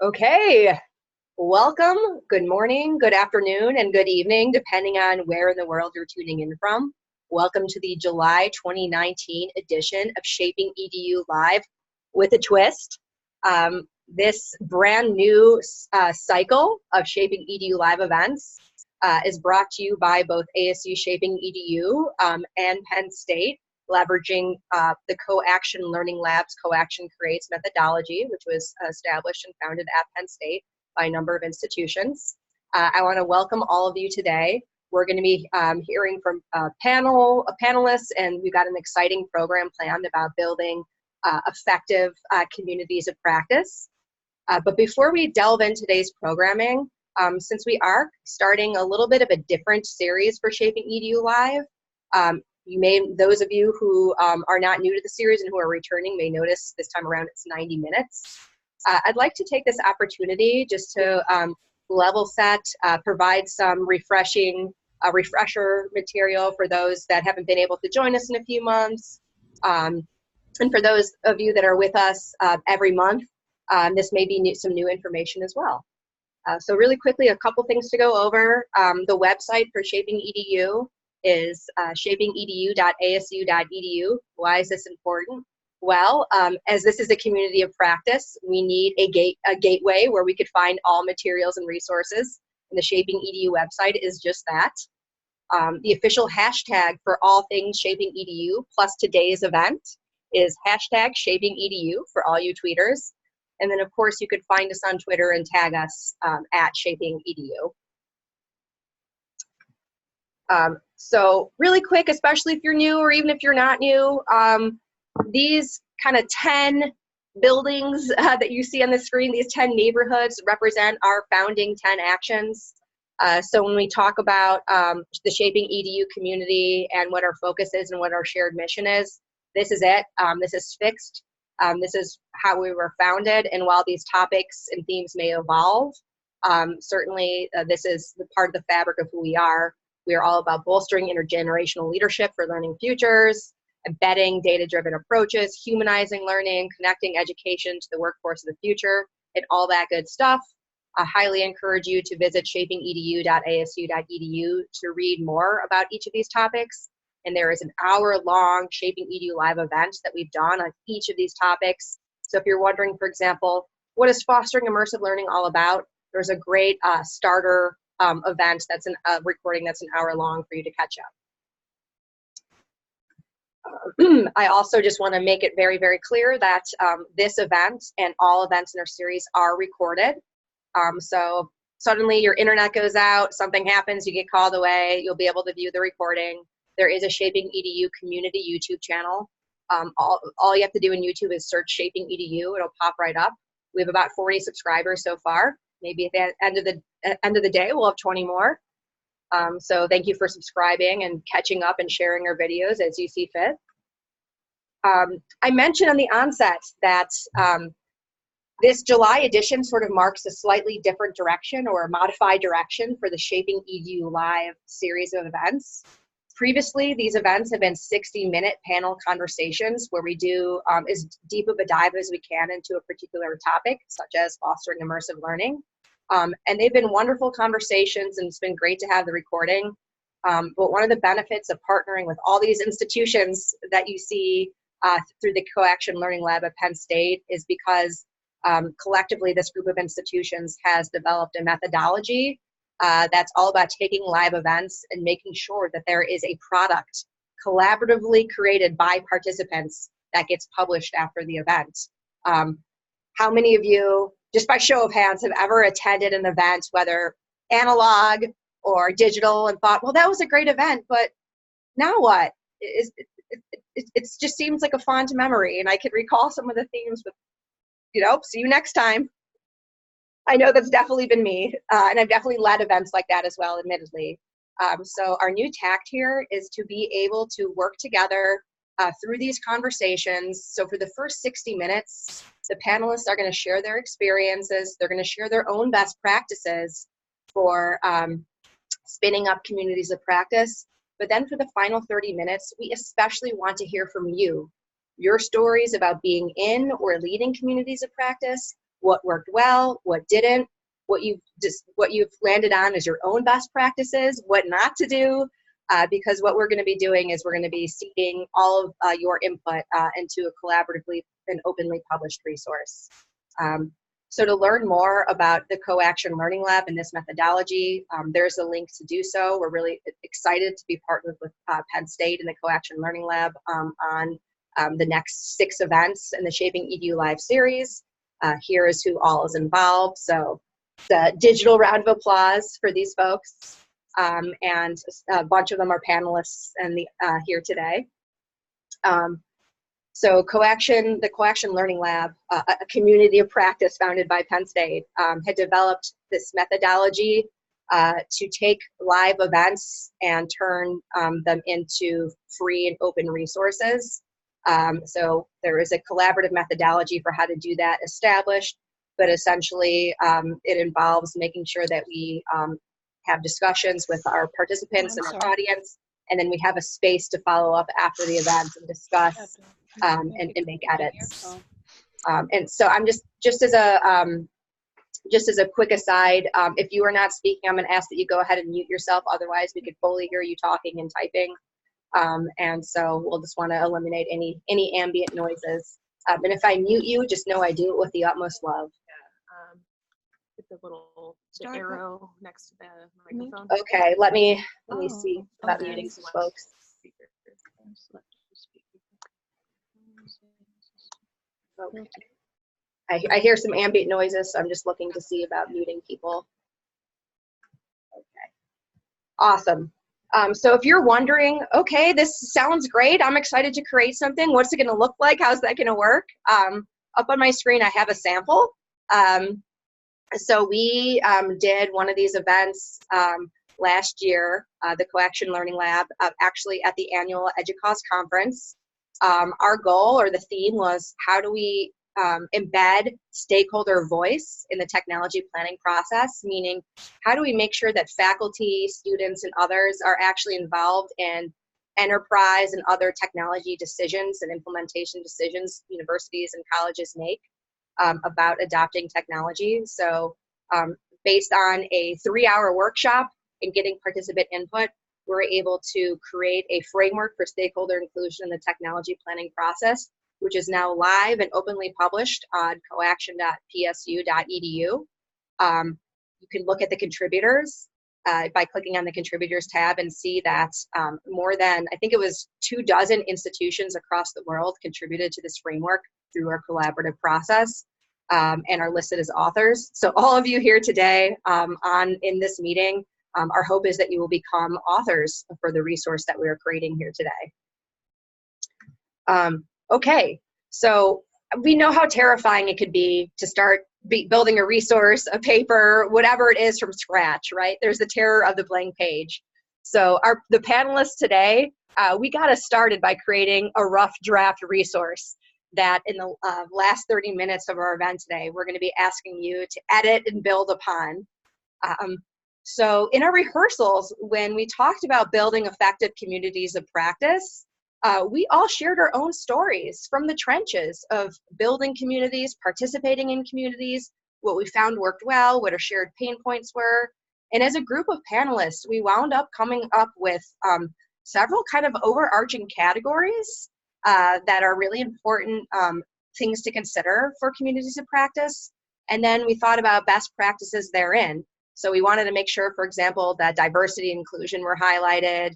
Okay, welcome, good morning, good afternoon, and good evening, depending on where in the world you're tuning in from. Welcome to the July 2019 edition of Shaping EDU Live with a twist. This brand new cycle of Shaping EDU Live events is brought to you by both ASU Shaping EDU and Penn State, leveraging the SoCoAction Learning Lab's SoCoAction Creates methodology, which was established and founded at Penn State by a number of institutions. I want to welcome all of you today. We're going to be hearing from panelists, and we've got an exciting program planned about building effective communities of practice. But before we delve into today's programming, since we are starting a little bit of a different series for Shaping EDU Live, those of you who are not new to the series and who are returning may notice this time around it's 90 minutes. I'd like to take this opportunity just to level set, provide some refresher material for those that haven't been able to join us in a few months. And for those of you that are with us every month, this may be some new information as well. So really quickly, a couple things to go over. The website for Shaping EDU is shapingedu.asu.edu. Why is this important? Well, as this is a community of practice, we need a gateway where we could find all materials and resources. And the Shaping EDU website is just that. The official hashtag for all things Shaping EDU plus today's event is hashtag Shaping EDU for all you tweeters. And then, of course, you could find us on Twitter and tag us at Shaping EDU. So really quick, especially if you're new or even if you're not new, these kind of 10 buildings that you see on the screen, these 10 neighborhoods represent our founding 10 actions. So when we talk about the Shaping EDU community and what our focus is and what our shared mission is, this is it. This is fixed. This is how we were founded. And while these topics and themes may evolve, certainly this is the part of the fabric of who we are. We are all about bolstering intergenerational leadership for learning futures, embedding data-driven approaches, humanizing learning, connecting education to the workforce of the future, and all that good stuff. I highly encourage you to visit shapingedu.asu.edu to read more about each of these topics. And there is an hour-long Shaping EDU Live event that we've done on each of these topics. So if you're wondering, for example, what is fostering immersive learning all about, there's a great starter event that's a recording that's an hour long for you to catch up. I also just want to make it very, very clear that this event and all events in our series are recorded. So suddenly your internet goes out, something happens, you get called away, you'll be able to view the recording. There is a Shaping EDU community YouTube channel. All you have to do in YouTube is search Shaping EDU. It'll pop right up. We have about 40 subscribers so far. Maybe at the end of the day, we'll have 20 more. So thank you for subscribing and catching up and sharing our videos as you see fit. I mentioned on the onset that this July edition sort of marks a slightly different direction or a modified direction for the Shaping EDU Live series of events. Previously, these events have been 60-minute panel conversations where we do as deep of a dive as we can into a particular topic, such as fostering immersive learning. And they've been wonderful conversations, and it's been great to have the recording. But one of the benefits of partnering with all these institutions that you see through the SoCoAction Learning Lab at Penn State is because collectively this group of institutions has developed a methodology that's all about taking live events and making sure that there is a product collaboratively created by participants that gets published after the event. How many of you, just by show of hands, have ever attended an event, whether analog or digital, and thought, well, that was a great event, but now what? It just seems like a fond memory, and I could recall some of the themes, but see you next time. I know that's definitely been me, and I've definitely led events like that as well, admittedly. So our new tact here is to be able to work together through these conversations. So for the first 60 minutes, the panelists are going to share their experiences. They're going to share their own best practices for spinning up communities of practice. But then for the final 30 minutes, we especially want to hear from you, your stories about being in or leading communities of practice, what worked well, what didn't, what you've landed on as your own best practices, what not to do, because what we're going to be doing is we're going to be seeding all of your input into a collaboratively and openly published resource. So to learn more about the SoCoAction Learning Lab and this methodology, there's a link to do so. We're really excited to be partnered with Penn State and the SoCoAction Learning Lab on the next 6 events in the ShapingEDU Live series. Here is who all is involved. So the digital round of applause for these folks. And a bunch of them are panelists and here today. So SoCoAction, the SoCoAction Learning Lab, a community of practice founded by Penn State, had developed this methodology to take live events and turn them into free and open resources. So there is a collaborative methodology for how to do that established, but essentially it involves making sure that we have discussions with our participants and our audience, and then we have a space to follow up after the event and discuss and make edits. And so I'm just as a quick aside, if you are not speaking, I'm going to ask that you go ahead and mute yourself. Otherwise, we could fully hear you talking and typing. And so we'll just want to eliminate any ambient noises. And if I mute you, just know I do it with the utmost love. With the little arrow next to the microphone. Okay, let me see about muting some folks. Okay. I hear some ambient noises, so I'm just looking to see about muting people. Okay, awesome. So if you're wondering, okay, this sounds great, I'm excited to create something, what's it gonna look like, how's that gonna work? Up on my screen I have a sample. So we did one of these events last year, the SoCoAction Learning Lab, actually at the annual EDUCAUSE conference. Our goal or the theme was, how do we embed stakeholder voice in the technology planning process? Meaning, how do we make sure that faculty, students, and others are actually involved in enterprise and other technology decisions and implementation decisions universities and colleges make about adopting technology? So based on a 3-hour workshop and getting participant input, we're able to create a framework for stakeholder inclusion in the technology planning process, which is now live and openly published on coaction.psu.edu. You can look at the contributors by clicking on the contributors tab and see that more than, I think it was 24 institutions across the world contributed to this framework through our collaborative process. And are listed as authors. So all of you here today in this meeting, our hope is that you will become authors for the resource that we are creating here today. Okay, so we know how terrifying it could be to start building a resource, a paper, whatever it is from scratch, right? There's the terror of the blank page. So the panelists today, we got us started by creating a rough draft resource that in the last 30 minutes of our event today, we're going to be asking you to edit and build upon. So in our rehearsals, when we talked about building effective communities of practice, we all shared our own stories from the trenches of building communities, participating in communities, what we found worked well, what our shared pain points were. And as a group of panelists, we wound up coming up with several kind of overarching categories that are really important things to consider for communities of practice. And then we thought about best practices therein. So we wanted to make sure, for example, that diversity and inclusion were highlighted.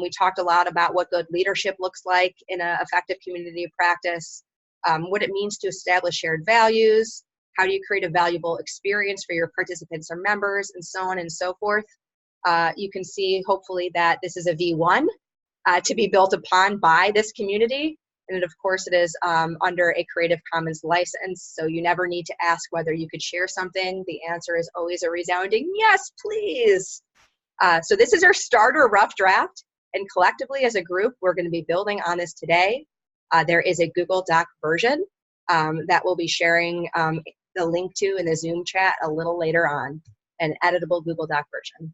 We talked a lot about what good leadership looks like in an effective community of practice, what it means to establish shared values, how do you create a valuable experience for your participants or members, and so on and so forth. You can see, hopefully, that this is a V1 to be built upon by this community. And of course, it is under a Creative Commons license, so you never need to ask whether you could share something. The answer is always a resounding yes, please. So this is our starter rough draft, and collectively as a group, we're going to be building on this today. There is a Google Doc version that we'll be sharing the link to in the Zoom chat a little later on, an editable Google Doc version.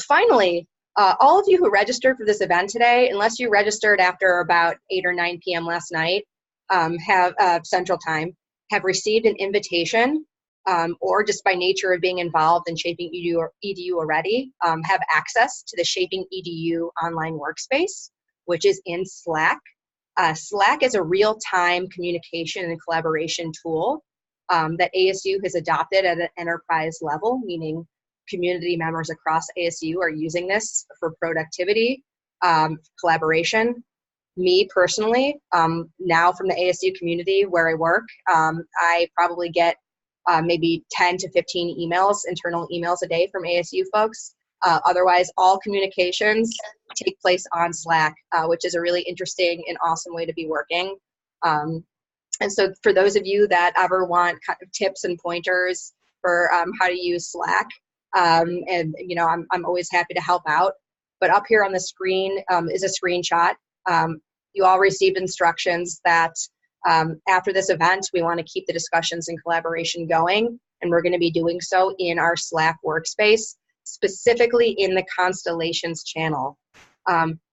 Finally, all of you who registered for this event today, unless you registered after about 8 or 9 p.m. last night, have Central Time, have received an invitation or just by nature of being involved in ShapingEDU already, have access to the ShapingEDU online workspace, which is in Slack. Slack is a real-time communication and collaboration tool that ASU has adopted at an enterprise level, meaning community members across ASU are using this for productivity, collaboration. Me personally, now from the ASU community where I work, I probably get maybe 10 to 15 emails, internal emails a day from ASU folks. Otherwise, all communications take place on Slack, which is a really interesting and awesome way to be working. And so for those of you that ever want kind of tips and pointers for how to use Slack, and you know, I'm always happy to help out. But up here on the screen is a screenshot. You all received instructions that after this event, we want to keep the discussions and collaboration going, and we're going to be doing so in our Slack workspace, specifically in the Constellations channel.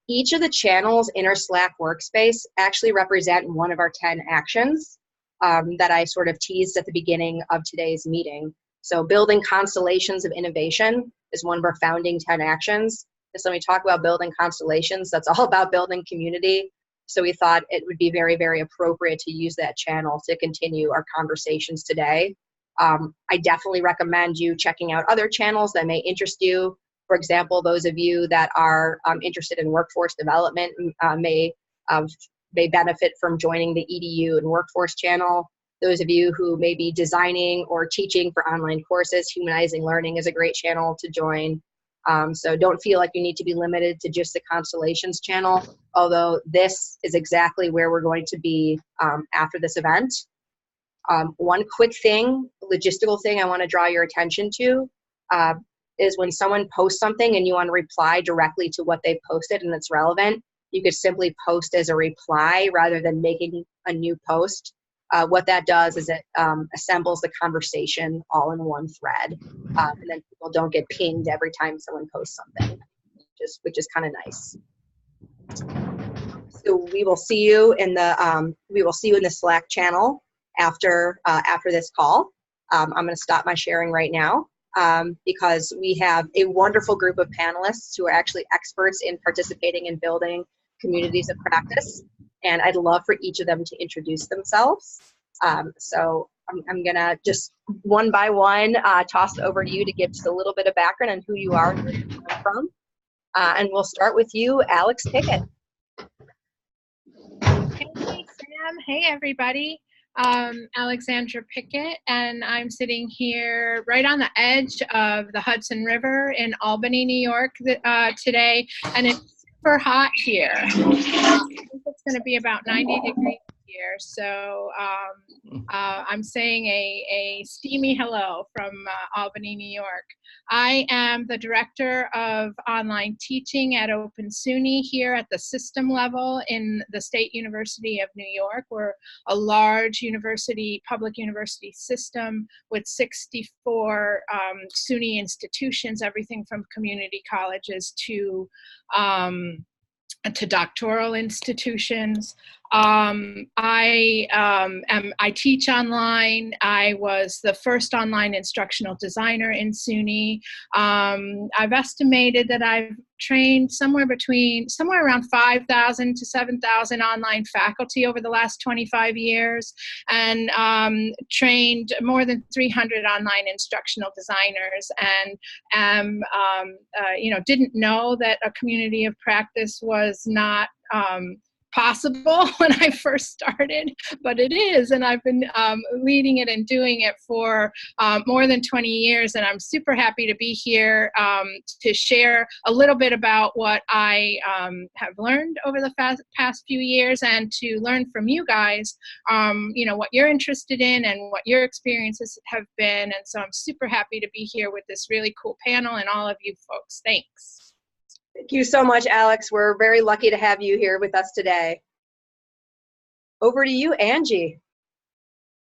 Each of the channels in our Slack workspace actually represent one of our 10 actions that I sort of teased at the beginning of today's meeting. So building constellations of innovation is one of our founding 10 actions. So when we talk about building constellations, that's all about building community. So we thought it would be very, very appropriate to use that channel to continue our conversations today. I definitely recommend you checking out other channels that may interest you. For example, those of you that are interested in workforce development may benefit from joining the EDU and workforce channel. Those of you who may be designing or teaching for online courses, Humanizing Learning is a great channel to join. So don't feel like you need to be limited to just the Constellations channel, although this is exactly where we're going to be after this event. One quick thing, logistical thing I want to draw your attention to is when someone posts something and you want to reply directly to what they posted and it's relevant, you could simply post as a reply rather than making a new post. What that does is it assembles the conversation all in one thread, and then people don't get pinged every time someone posts something, which is kind of nice. So we will see you in the Slack channel after this call. I'm going to stop my sharing right now because we have a wonderful group of panelists who are actually experts in participating in building communities of practice. And I'd love for each of them to introduce themselves. So I'm going to just one by one toss it over to you to give just a little bit of background on who you are and where you come from. And we'll start with you, Alex Pickett. Hey, Sam. Hey, everybody. Alexandra Pickett, and I'm sitting here right on the edge of the Hudson River in Albany, New York today, and it's super hot here. I think it's going to be about 90 degrees here, so I'm saying a steamy hello from Albany, New York. I am the director of online teaching at Open SUNY here at the system level in the State University of New York. We're a large university, public university system with 64 SUNY institutions, everything from community colleges to doctoral institutions. I teach online. I was the first online instructional designer in SUNY. I've estimated that I've trained somewhere around 5,000 to 7,000 online faculty over the last 25 years, and trained more than 300 online instructional designers, and didn't know that a community of practice was not possible when I first started, but it is, and I've been leading it and doing it for more than 20 years, and I'm super happy to be here to share a little bit about what I have learned over the past few years, and to learn from you guys, what you're interested in and what your experiences have been. And so I'm super happy to be here with this really cool panel and all of you folks. Thanks. Thank you so much, Alex. We're very lucky to have you here with us today. Over to you, Angie.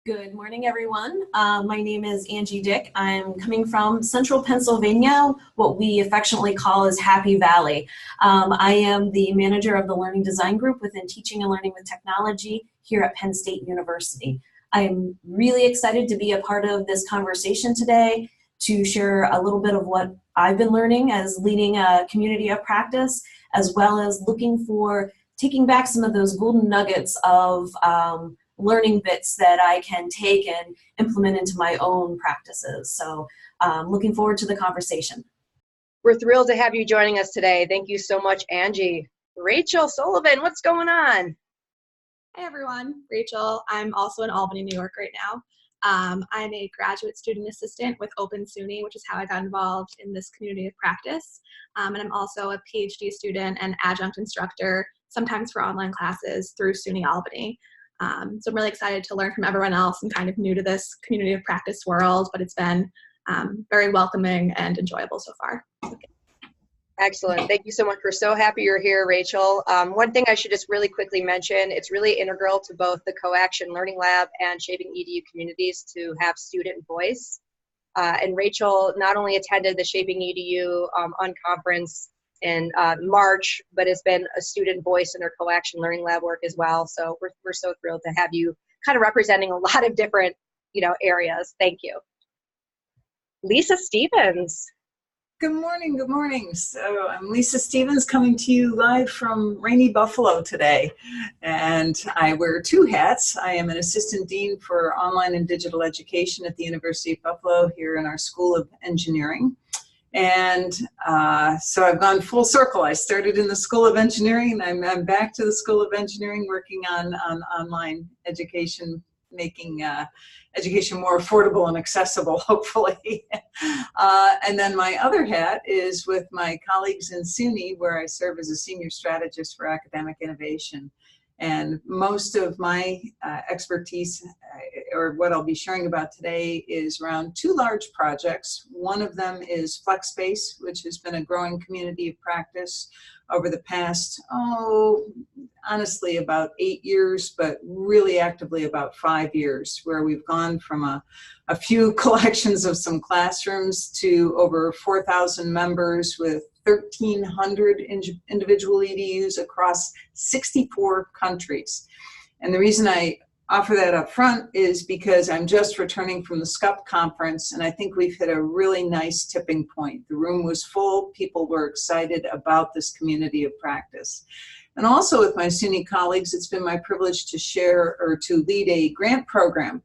Good morning, everyone. My name is Angie Dick. I'm coming from central Pennsylvania, what we affectionately call as Happy Valley. I am the manager of the Learning Design Group within Teaching and Learning with Technology here at Penn State University. I'm really excited to be a part of this conversation today, to share a little bit of what I've been learning as leading a community of practice, as well as looking for taking back some of those golden nuggets of learning bits that I can take and implement into my own practices. So looking forward to the conversation. We're thrilled to have you joining us today. Thank you so much, Angie. Rachel Sullivan, what's going on? Hi everyone, Rachel. I'm also in Albany, New York right now. I'm a graduate student assistant with Open SUNY, which is how I got involved in this community of practice. And I'm also a PhD student and adjunct instructor, sometimes for online classes through SUNY Albany. So I'm really excited to learn from everyone else and kind of new to this community of practice world, but it's been very welcoming and enjoyable so far. Excellent. Thank you so much. We're so happy you're here, Rachel. One thing I should just really quickly mention, it's really integral to both the SoCoAction Learning Lab and ShapingEDU communities to have student voice. And Rachel not only attended the ShapingEDU unconference in March, but has been a student voice in her SoCoAction Learning Lab work as well. So we're so thrilled to have you kind of representing a lot of different, areas. Thank you. Lisa Stevens. Good morning, good morning. So I'm Lisa Stevens coming to you live from rainy Buffalo today. And I wear two hats. I am an assistant dean for online and digital education at the University of Buffalo here in our School of Engineering. And so I've gone full circle. I started in the School of Engineering and I'm back to the School of Engineering working on online education, making education more affordable and accessible, hopefully. And then my other hat is with my colleagues in SUNY, where I serve as a senior strategist for academic innovation. And most of my expertise, or what I'll be sharing about today, is around two large projects. One of them is FlexSpace, which has been a growing community of practice over the past, honestly, about 8 years, but really actively about 5 years, where we've gone from a few collections of some classrooms to over 4,000 members with 1,300 individual EDUs across 64 countries. And the reason I offer that up front is because I'm just returning from the SCUP conference, and I think we've hit a really nice tipping point. The room was full, people were excited about this community of practice. And also with my SUNY colleagues, it's been my privilege to share or to lead a grant program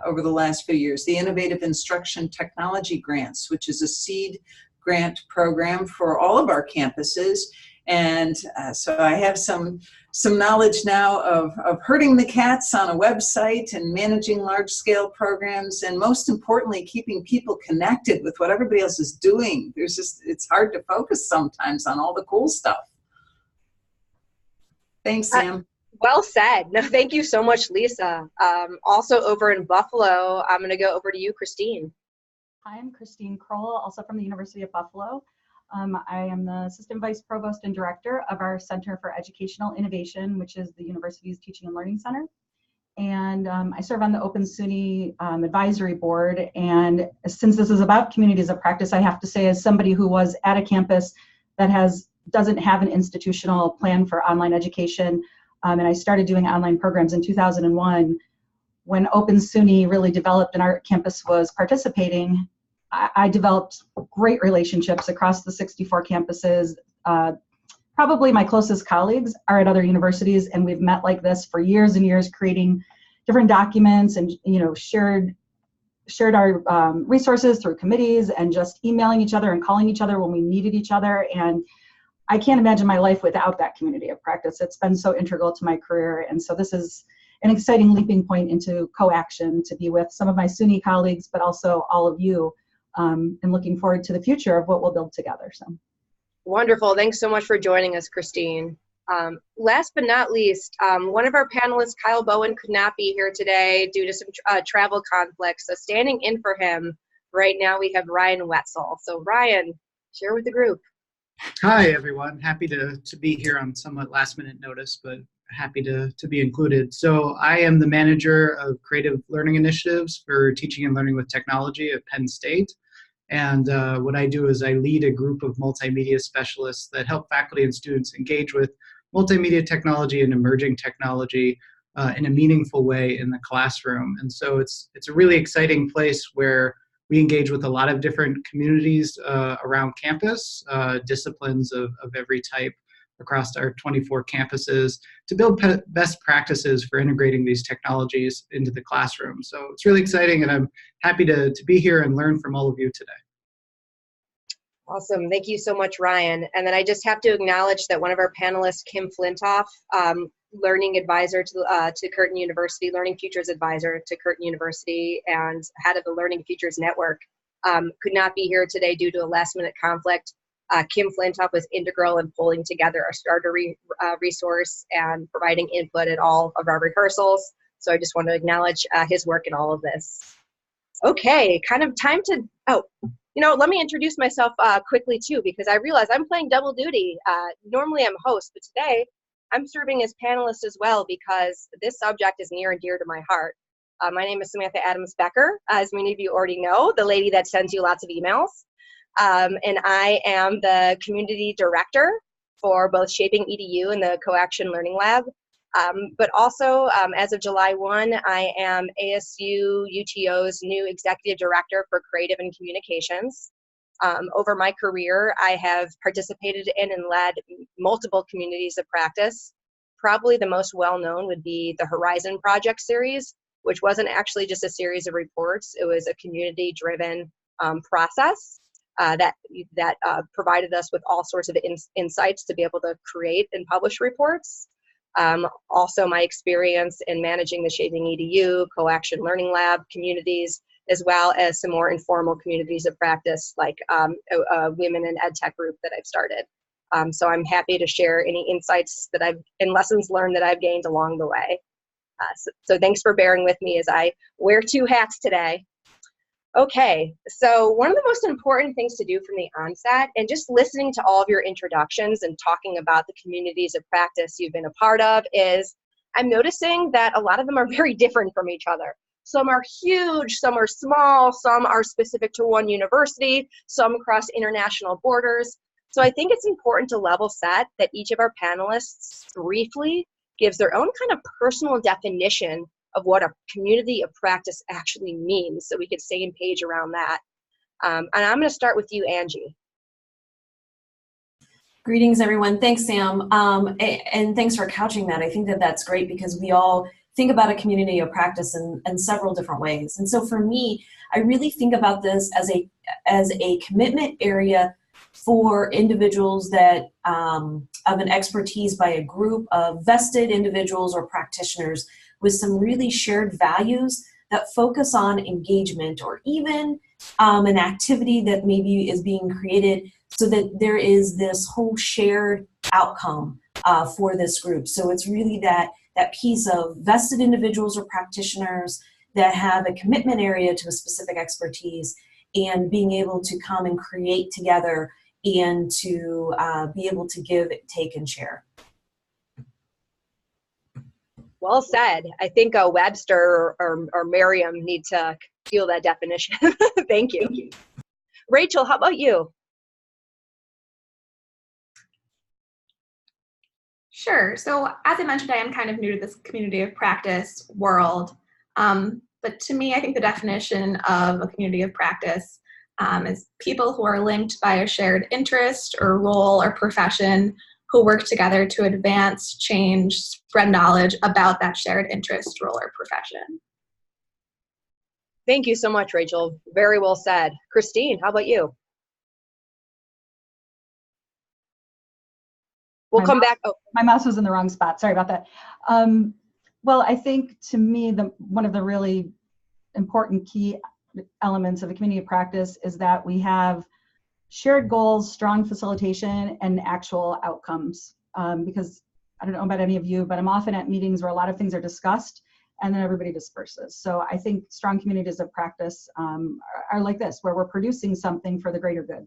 over the last few years, the Innovative Instruction Technology Grants, which is a seed grant program for all of our campuses. And so I have some knowledge now of herding the cats on a website and managing large-scale programs, and most importantly, keeping people connected with what everybody else is doing. It's hard to focus sometimes on all the cool stuff. Thanks, Sam. Well said. No, thank you so much, Lisa. Also over in Buffalo, I'm going to go over to you, Christine. Hi, I'm Christine Kroll, also from the University of Buffalo. I am the Assistant Vice Provost and Director of our Center for Educational Innovation, which is the university's Teaching and Learning Center. And I serve on the Open SUNY Advisory Board. And since this is about communities of practice, I have to say, as somebody who was at a campus that doesn't have an institutional plan for online education, and I started doing online programs in 2001, when Open SUNY really developed and our campus was participating, I developed great relationships across the 64 campuses. Probably my closest colleagues are at other universities, and we've met like this for years and years, creating different documents and shared our resources through committees and just emailing each other and calling each other when we needed each other. And I can't imagine my life without that community of practice. It's been so integral to my career, and so this is an exciting leaping point into SoCoAction to be with some of my SUNY colleagues, but also all of you, and looking forward to the future of what we'll build together. So wonderful. Thanks so much for joining us, Christine. Last but not least, one of our panelists, Kyle Bowen, could not be here today due to some travel conflicts. So standing in for him right now, we have Ryan Wetzel. So Ryan, share with the group. Hi, everyone. Happy to be here on somewhat last minute notice, but happy to be included. So I am the manager of creative learning initiatives for teaching and learning with technology at Penn State. And what I do is I lead a group of multimedia specialists that help faculty and students engage with multimedia technology and emerging technology in a meaningful way in the classroom. And so it's a really exciting place where we engage with a lot of different communities around campus, disciplines of every type across our 24 campuses to build best practices for integrating these technologies into the classroom. So it's really exciting, and I'm happy to be here and learn from all of you today. Awesome. Thank you so much, Ryan. And then I just have to acknowledge that one of our panelists, Kim Flintoff, learning advisor to Curtin University, Learning Futures advisor to Curtin University, and head of the Learning Futures Network, could not be here today due to a last-minute conflict. Kim Flintoff was integral in pulling together our starter resource and providing input at all of our rehearsals. So I just want to acknowledge his work in all of this. Okay, kind of time to, let me introduce myself quickly too, because I realize I'm playing double duty. Normally I'm host, but today I'm serving as panelist as well because this subject is near and dear to my heart. My name is Samantha Becker, as many of you already know, the lady that sends you lots of emails. And I am the community director for both ShapingEDU and the SoCoAction Learning Lab. But also, as of July 1, I am ASU UTO's new executive director for creative and communications. Over my career, I have participated in and led multiple communities of practice. Probably the most well-known would be the Horizon Project series, which wasn't actually just a series of reports. It was a community-driven process that provided us with all sorts of insights to be able to create and publish reports. Also my experience in managing the ShapingEDU, SoCoAction Learning Lab communities, as well as some more informal communities of practice like a women in ed tech group that I've started. So I'm happy to share any insights and lessons learned that I've gained along the way. So thanks for bearing with me as I wear two hats today. Okay, so one of the most important things to do from the onset, and just listening to all of your introductions and talking about the communities of practice you've been a part of, is I'm noticing that a lot of them are very different from each other. Some are huge, some are small, some are specific to one university, some cross international borders. So I think it's important to level set that each of our panelists briefly gives their own kind of personal definition of what a community of practice actually means, so we could stay in page around that. And I'm going to start with you, Angie. Greetings, everyone. Thanks, Sam. And thanks for couching that. I think that that's great because we all think about a community of practice in several different ways. And so for me, I really think about this as a commitment area for individuals that of an expertise by a group of vested individuals or practitioners with some really shared values that focus on engagement, or even an activity that maybe is being created so that there is this whole shared outcome for this group. So it's really that piece of vested individuals or practitioners that have a commitment area to a specific expertise, and being able to come and create together and to be able to give, take, and share. Well said. I think Webster or Merriam need to steal that definition. Thank you. Rachel, how about you? Sure. So as I mentioned, I am kind of new to this community of practice world. But to me, I think the definition of a community of practice is people who are linked by a shared interest or role or profession, who work together to advance, change, spread knowledge about that shared interest, role, or profession. Thank you so much, Rachel. Very well said. Christine, how about you? We'll come back. Oh, my mouse was in the wrong spot. Sorry about that. Well, I think to me, one of the really important key elements of a community of practice is that we have shared goals, strong facilitation, and actual outcomes. Because I don't know about any of you, but I'm often at meetings where a lot of things are discussed and then everybody disperses. So I think strong communities of practice are like this, where we're producing something for the greater good.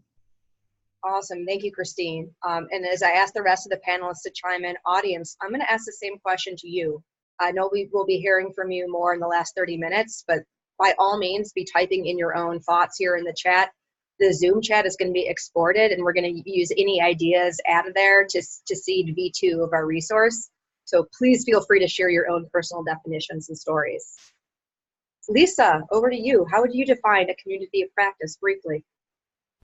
Awesome. Thank you, Christine. And as I ask the rest of the panelists to chime in, audience, I'm going to ask the same question to you. I know we will be hearing from you more in the last 30 minutes, but by all means, be typing in your own thoughts here in the chat. The Zoom chat is going to be exported, and we're going to use any ideas out of there to seed V2 of our resource. So please feel free to share your own personal definitions and stories. Lisa, over to you. How would you define a community of practice briefly?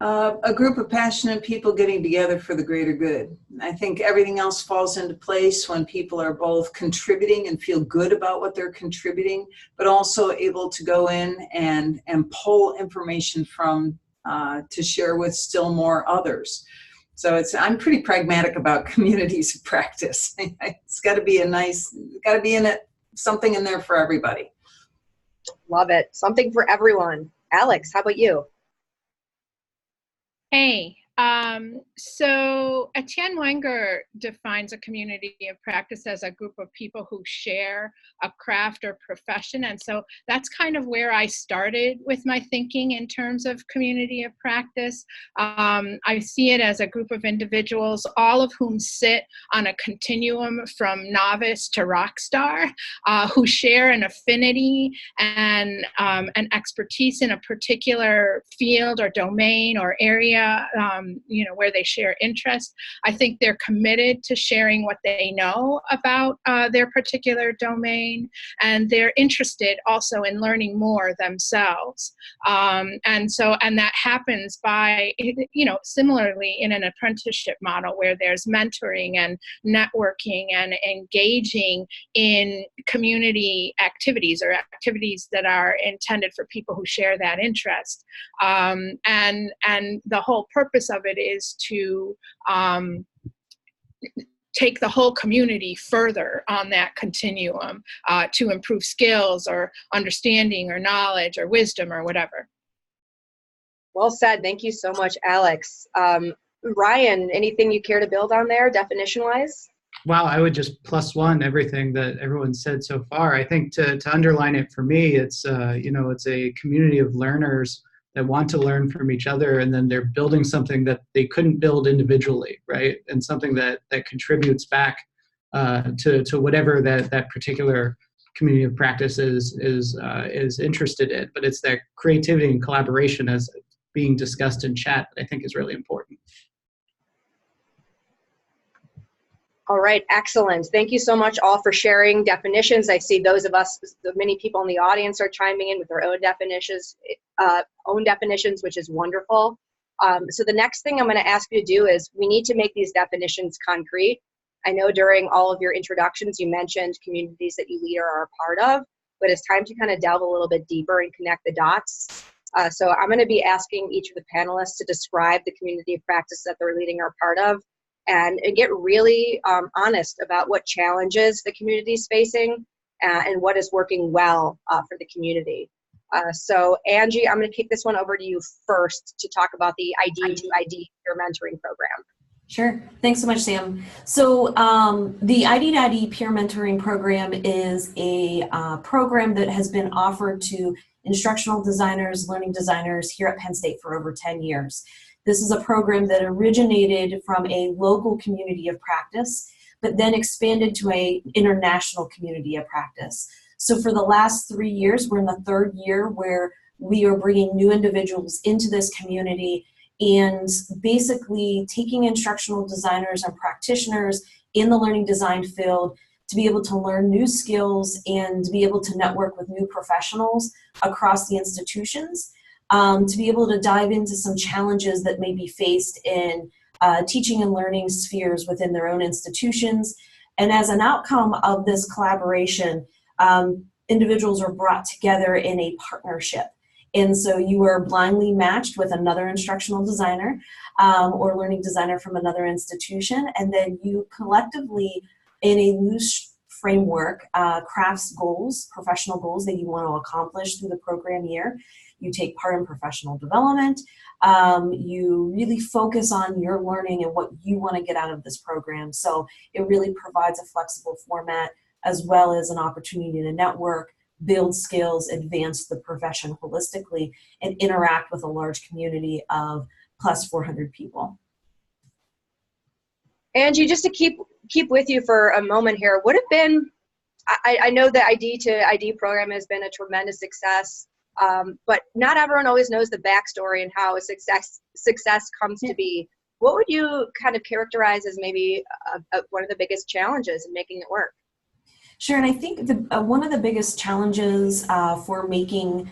A group of passionate people getting together for the greater good. I think everything else falls into place when people are both contributing and feel good about what they're contributing, but also able to go in and pull information from to share with still more others. So I'm pretty pragmatic about communities of practice. It's got to be something in there for everybody. Love it. Something for everyone. Alex, how about you? Hey, so Etienne Wenger defines a community of practice as a group of people who share a craft or profession. And so that's kind of where I started with my thinking in terms of community of practice. I see it as a group of individuals, all of whom sit on a continuum from novice to rock star, who share an affinity and an expertise in a particular field or domain or area, where they share interest. I think they're committed to sharing what they know about their particular domain, and they're interested also in learning more themselves. And that happens by, similarly in an apprenticeship model where there's mentoring and networking and engaging in community activities or activities that are intended for people who share that interest. And the whole purpose of it is to take the whole community further on that continuum to improve skills or understanding or knowledge or wisdom or whatever. Well said. Thank you so much, Alex. Ryan, anything you care to build on there, definition-wise? Wow, I would just +1 everything that everyone said so far. I think to underline it for me, it's it's a community of learners that want to learn from each other, and then they're building something that they couldn't build individually, right? And something that contributes back to whatever that particular community of practice is interested in. But it's that creativity and collaboration as being discussed in chat that I think is really important. All right, excellent. Thank you so much all for sharing definitions. I see those of us, the many people in the audience are chiming in with their own definitions, which is wonderful. So the next thing I'm going to ask you to do is we need to make these definitions concrete. I know during all of your introductions, you mentioned communities that you lead or are a part of, but it's time to kind of delve a little bit deeper and connect the dots. So I'm going to be asking each of the panelists to describe the community of practice that they're leading or a part of, and get really honest about what challenges the community is facing and what is working well for the community. So Angie, I'm going to kick this one over to you first to talk about the ID2ID peer mentoring program. Sure. Thanks so much, Sam. So the ID2ID peer mentoring program is a program that has been offered to instructional designers, learning designers here at Penn State for over 10 years. This is a program that originated from a local community of practice, but then expanded to an international community of practice. So for the last 3 years, we're in the third year where we are bringing new individuals into this community and basically taking instructional designers and practitioners in the learning design field to be able to learn new skills and to be able to network with new professionals across the institutions. To be able to dive into some challenges that may be faced in teaching and learning spheres within their own institutions. And as an outcome of this collaboration, individuals are brought together in a partnership. And so you are blindly matched with another instructional designer or learning designer from another institution, and then you collectively, in a loose framework, crafts goals, professional goals that you want to accomplish through the program year. You take part in professional development. You really focus on your learning and what you want to get out of this program. So it really provides a flexible format as well as an opportunity to network, build skills, advance the profession holistically, and interact with a large community of plus 400 people. Angie, just to keep with you for a moment here, would have been, I know the ID2ID program has been a tremendous success. But not everyone always knows the backstory and how a success comes to be. what would you kind of characterize as maybe one of the biggest challenges in making it work? Sure, and I think one of the biggest challenges for making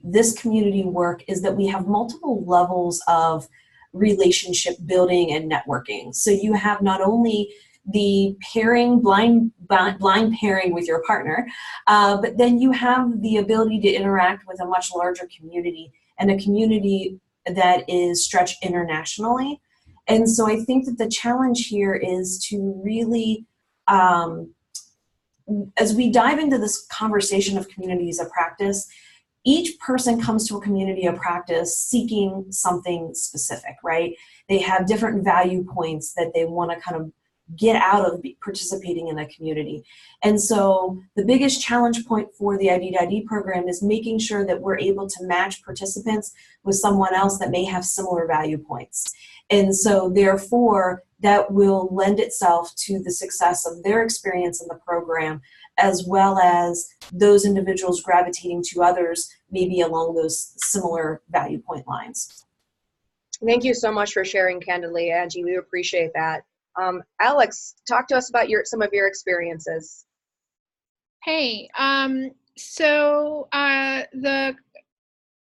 this community work is that we have multiple levels of relationship building and networking. So you have not only the pairing, blind pairing with your partner, but then you have the ability to interact with a much larger community, and a community that is stretched internationally. And so I think that the challenge here is to really, as we dive into this conversation of communities of practice, each person comes to a community of practice seeking something specific, right? They have different value points that they want to kind of get out of participating in a community. And so the biggest challenge point for the ID program is making sure that we're able to match participants with someone else that may have similar value points. And so therefore, that will lend itself to the success of their experience in the program, as well as those individuals gravitating to others maybe along those similar value point lines. Thank you so much for sharing candidly, Angie. We appreciate that. Alex, talk to us about some of your experiences. Hey, so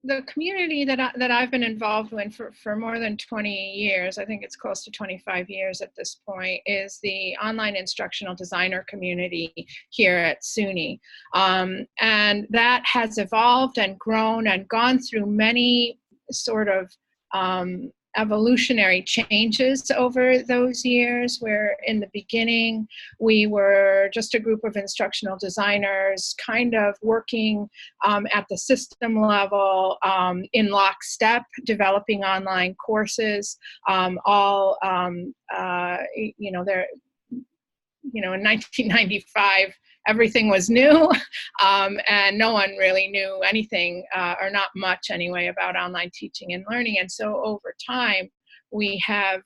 the community that I've been involved in for more than 20 years, I think it's close to 25 years at this point, is the online instructional designer community here at SUNY. And that has evolved and grown and gone through many sort of evolutionary changes over those years, where in the beginning we were just a group of instructional designers kind of working at the system level in lockstep, developing online courses, in 1995 everything was new, and no one really knew anything, or not much anyway, about online teaching and learning. And so over time, we have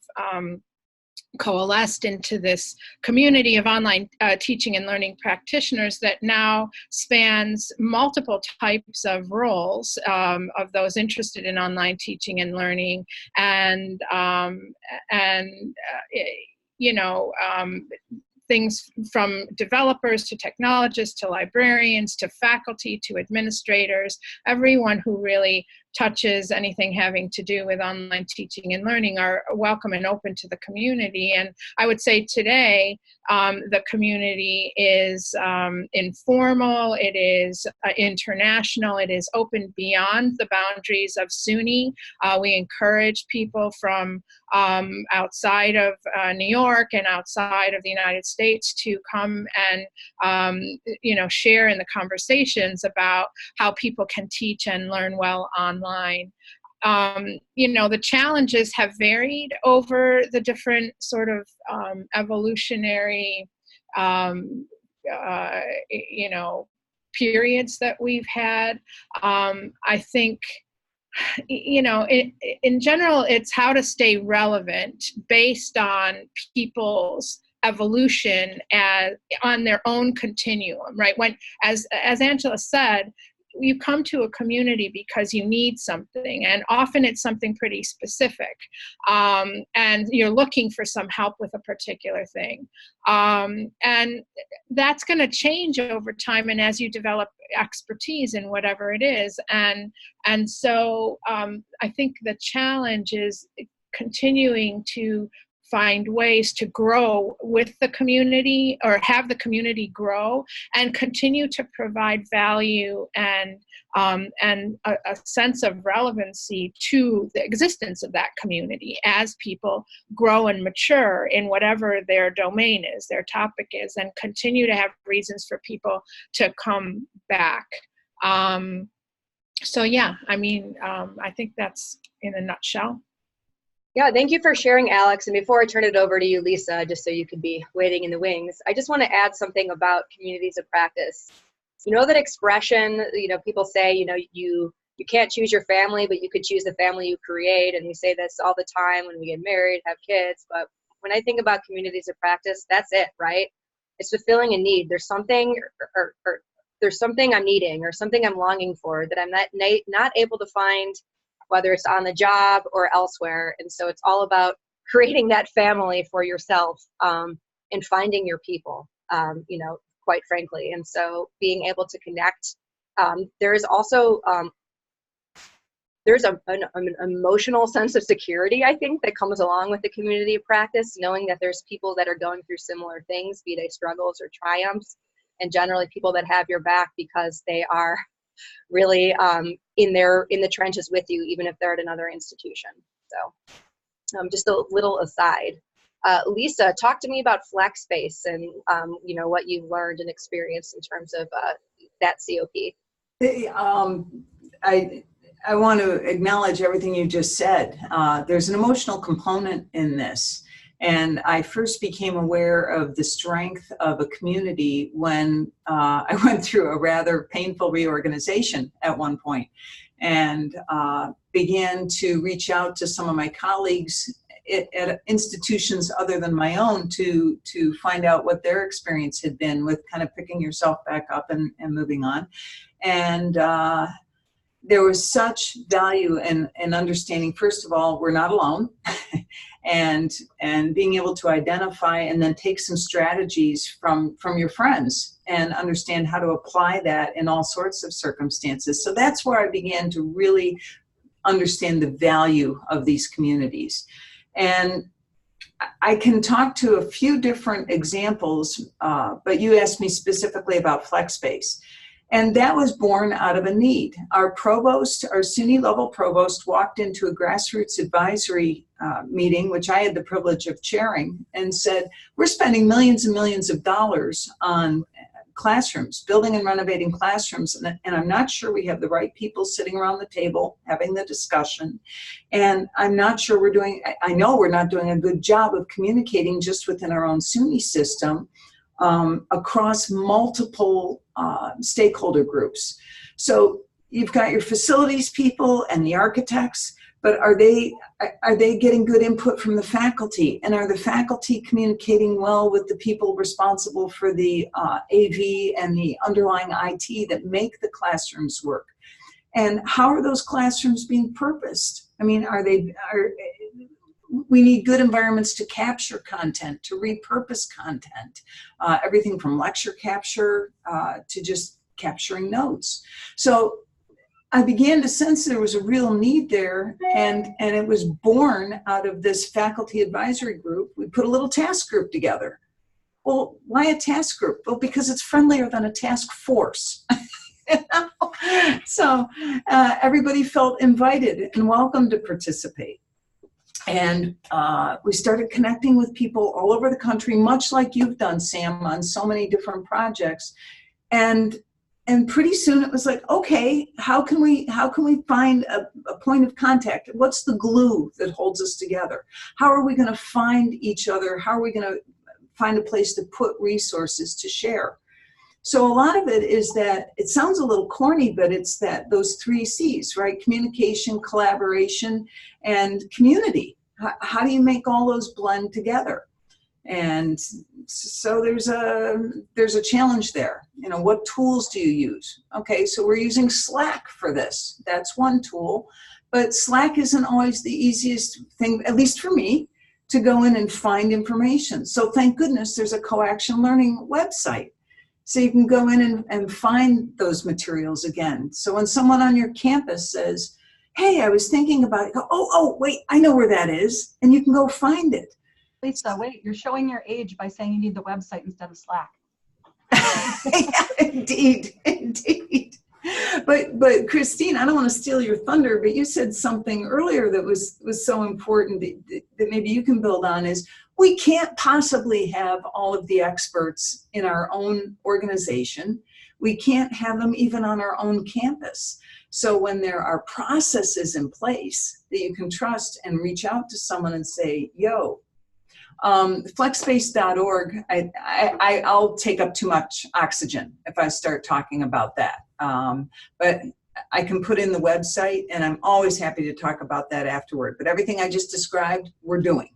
coalesced into this community of online teaching and learning practitioners that now spans multiple types of roles of those interested in online teaching and learning, and things from developers to technologists to librarians to faculty to administrators. Everyone who really touches anything having to do with online teaching and learning are welcome and open to the community. And I would say today, the community is informal, it is international, it is open beyond the boundaries of SUNY. We encourage people from outside of New York and outside of the United States to come and share in the conversations about how people can teach and learn well online. The challenges have varied over the different sort of evolutionary periods that we've had. I think in general, it's how to stay relevant based on people's evolution on their own continuum, right? When, as Angela said, you come to a community because you need something, and often it's something pretty specific, and you're looking for some help with a particular thing, and that's going to change over time and as you develop expertise in whatever it is, and so I think the challenge is continuing to find ways to grow with the community, or have the community grow, and continue to provide value and a sense of relevancy to the existence of that community as people grow and mature in whatever their domain is, their topic is, and continue to have reasons for people to come back. So yeah, I think that's in a nutshell. Yeah, thank you for sharing, Alex. And before I turn it over to you, Lisa, just so you could be waiting in the wings, I just want to add something about communities of practice. You know that expression, people say, you can't choose your family, but you could choose the family you create. And we say this all the time when we get married, have kids. But when I think about communities of practice, that's it, right? It's fulfilling a need. There's something or there's something I'm needing or something I'm longing for that I'm not able to find, whether it's on the job or elsewhere. And so it's all about creating that family for yourself, and finding your people, quite frankly. And so being able to connect, there is also, there's an emotional sense of security, I think, that comes along with the community of practice, knowing that there's people that are going through similar things, be they struggles or triumphs, and generally people that have your back because they are really in the trenches with you, even if they're at another institution. So just a little aside. Lisa, talk to me about FlexSpace and what you've learned and experienced in terms of that COP. I want to acknowledge everything you just said. There's an emotional component in this. And I first became aware of the strength of a community when I went through a rather painful reorganization at one point, and began to reach out to some of my colleagues at institutions other than my own to find out what their experience had been with kind of picking yourself back up and moving on. And there was such value in understanding, first of all, we're not alone, and being able to identify and then take some strategies from your friends and understand how to apply that in all sorts of circumstances. So that's where I began to really understand the value of these communities. And I can talk to a few different examples, but you asked me specifically about FlexSpace. And that was born out of a need. Our provost, our SUNY level provost, walked into a grassroots advisory meeting, which I had the privilege of chairing, and said, we're spending millions and millions of dollars on classrooms, building and renovating classrooms, and I'm not sure we have the right people sitting around the table having the discussion. And I'm not sure I know we're not doing a good job of communicating just within our own SUNY system across multiple stakeholder groups. So you've got your facilities people and the architects, but are they getting good input from the faculty? And are the faculty communicating well with the people responsible for the AV and the underlying IT that make the classrooms work? And how are those classrooms being purposed? I mean, we need good environments to capture content, to repurpose content, everything from lecture capture to just capturing notes. So I began to sense there was a real need there, and it was born out of this faculty advisory group. We put a little task group together. Well, why a task group? Well, because it's friendlier than a task force. So everybody felt invited and welcome to participate. And we started connecting with people all over the country, much like you've done, Sam, on so many different projects. And pretty soon it was like, okay, how can we find a point of contact? What's the glue that holds us together? How are we going to find each other? How are we going to find a place to put resources to share? So a lot of it is that, it sounds a little corny, but it's those 3 C's, right? Communication, collaboration, and community. How do you make all those blend together? And so there's a challenge there. What tools do you use? Okay, so we're using Slack for this. That's one tool, but Slack isn't always the easiest thing, at least for me, to go in and find information. So thank goodness there's a SoCoAction learning website. So you can go in and find those materials again. So when someone on your campus says, hey, I was thinking about it, go, oh, wait, I know where that is. And you can go find it. Lisa, wait, you're showing your age by saying you need the website instead of Slack. Yeah, indeed. But Christine, I don't want to steal your thunder, but you said something earlier that was so important that maybe you can build on, is we can't possibly have all of the experts in our own organization. We can't have them even on our own campus. So when there are processes in place that you can trust and reach out to someone and say, yo, flexspace.org, I'll take up too much oxygen if I start talking about that. But I can put in the website, and I'm always happy to talk about that afterward. But everything I just described, we're doing.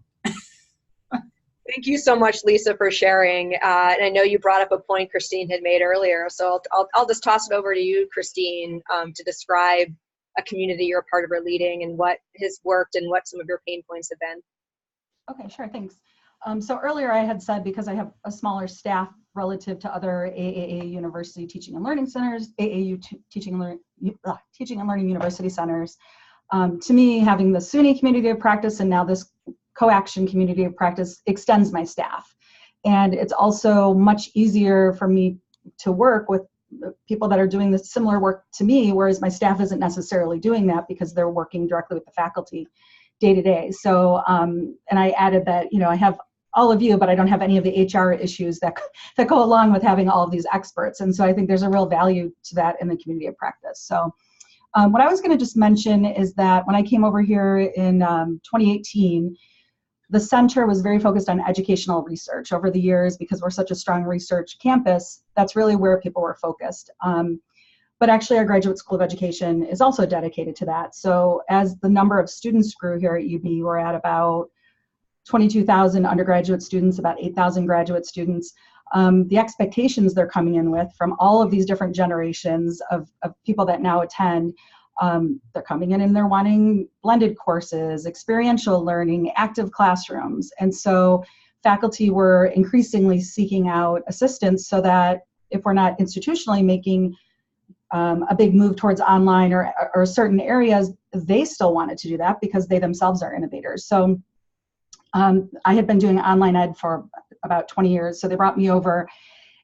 Thank you so much, Lisa, for sharing. And I know you brought up a point Christine had made earlier, so I'll just toss it over to you, Christine, to describe a community you're a part of or leading and what has worked and what some of your pain points have been. Okay, sure, thanks. So earlier I had said, because I have a smaller staff relative to other AAA University Teaching and Learning Centers, AAU Teaching and Learning University Centers, to me, having the SUNY community of practice and now this SoCoAction community of practice extends my staff. And it's also much easier for me to work with people that are doing the similar work to me, whereas my staff isn't necessarily doing that because they're working directly with the faculty day to day. So, and I added that, I have all of you, but I don't have any of the HR issues that go along with having all of these experts. And so I think there's a real value to that in the community of practice. So what I was going to just mention is that when I came over here in 2018, the center was very focused on educational research over the years. Because we're such a strong research campus, that's really where people were focused. But actually our Graduate School of Education is also dedicated to that. So as the number of students grew here at UB, we're at about 22,000 undergraduate students, about 8,000 graduate students. The expectations they're coming in with from all of these different generations of people that now attend, they're coming in and they're wanting blended courses, experiential learning, active classrooms. And so faculty were increasingly seeking out assistance so that if we're not institutionally making a big move towards online or certain areas, they still wanted to do that because they themselves are innovators. So I had been doing online ed for about 20 years, so they brought me over.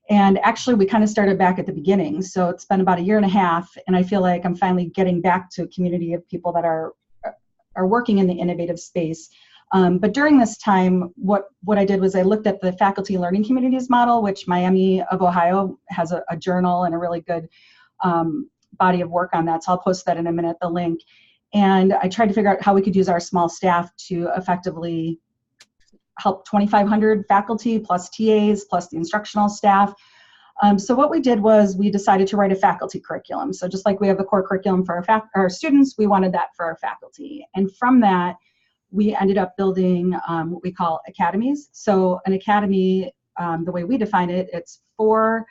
And actually, we kind of started back at the beginning. So it's been about a year and a half, and I feel like I'm finally getting back to a community of people that are working in the innovative space. But during this time, what I did was I looked at the faculty learning communities model, which Miami of Ohio has a journal and a really good body of work on that. So I'll post that in a minute, the link. And I tried to figure out how we could use our small staff to effectively help 2,500 faculty plus TAs plus the instructional staff. So what we did was we decided to write a faculty curriculum. So just like we have the core curriculum for our students, we wanted that for our faculty. And from that, we ended up building what we call academies. So an academy, the way we define it, it's 4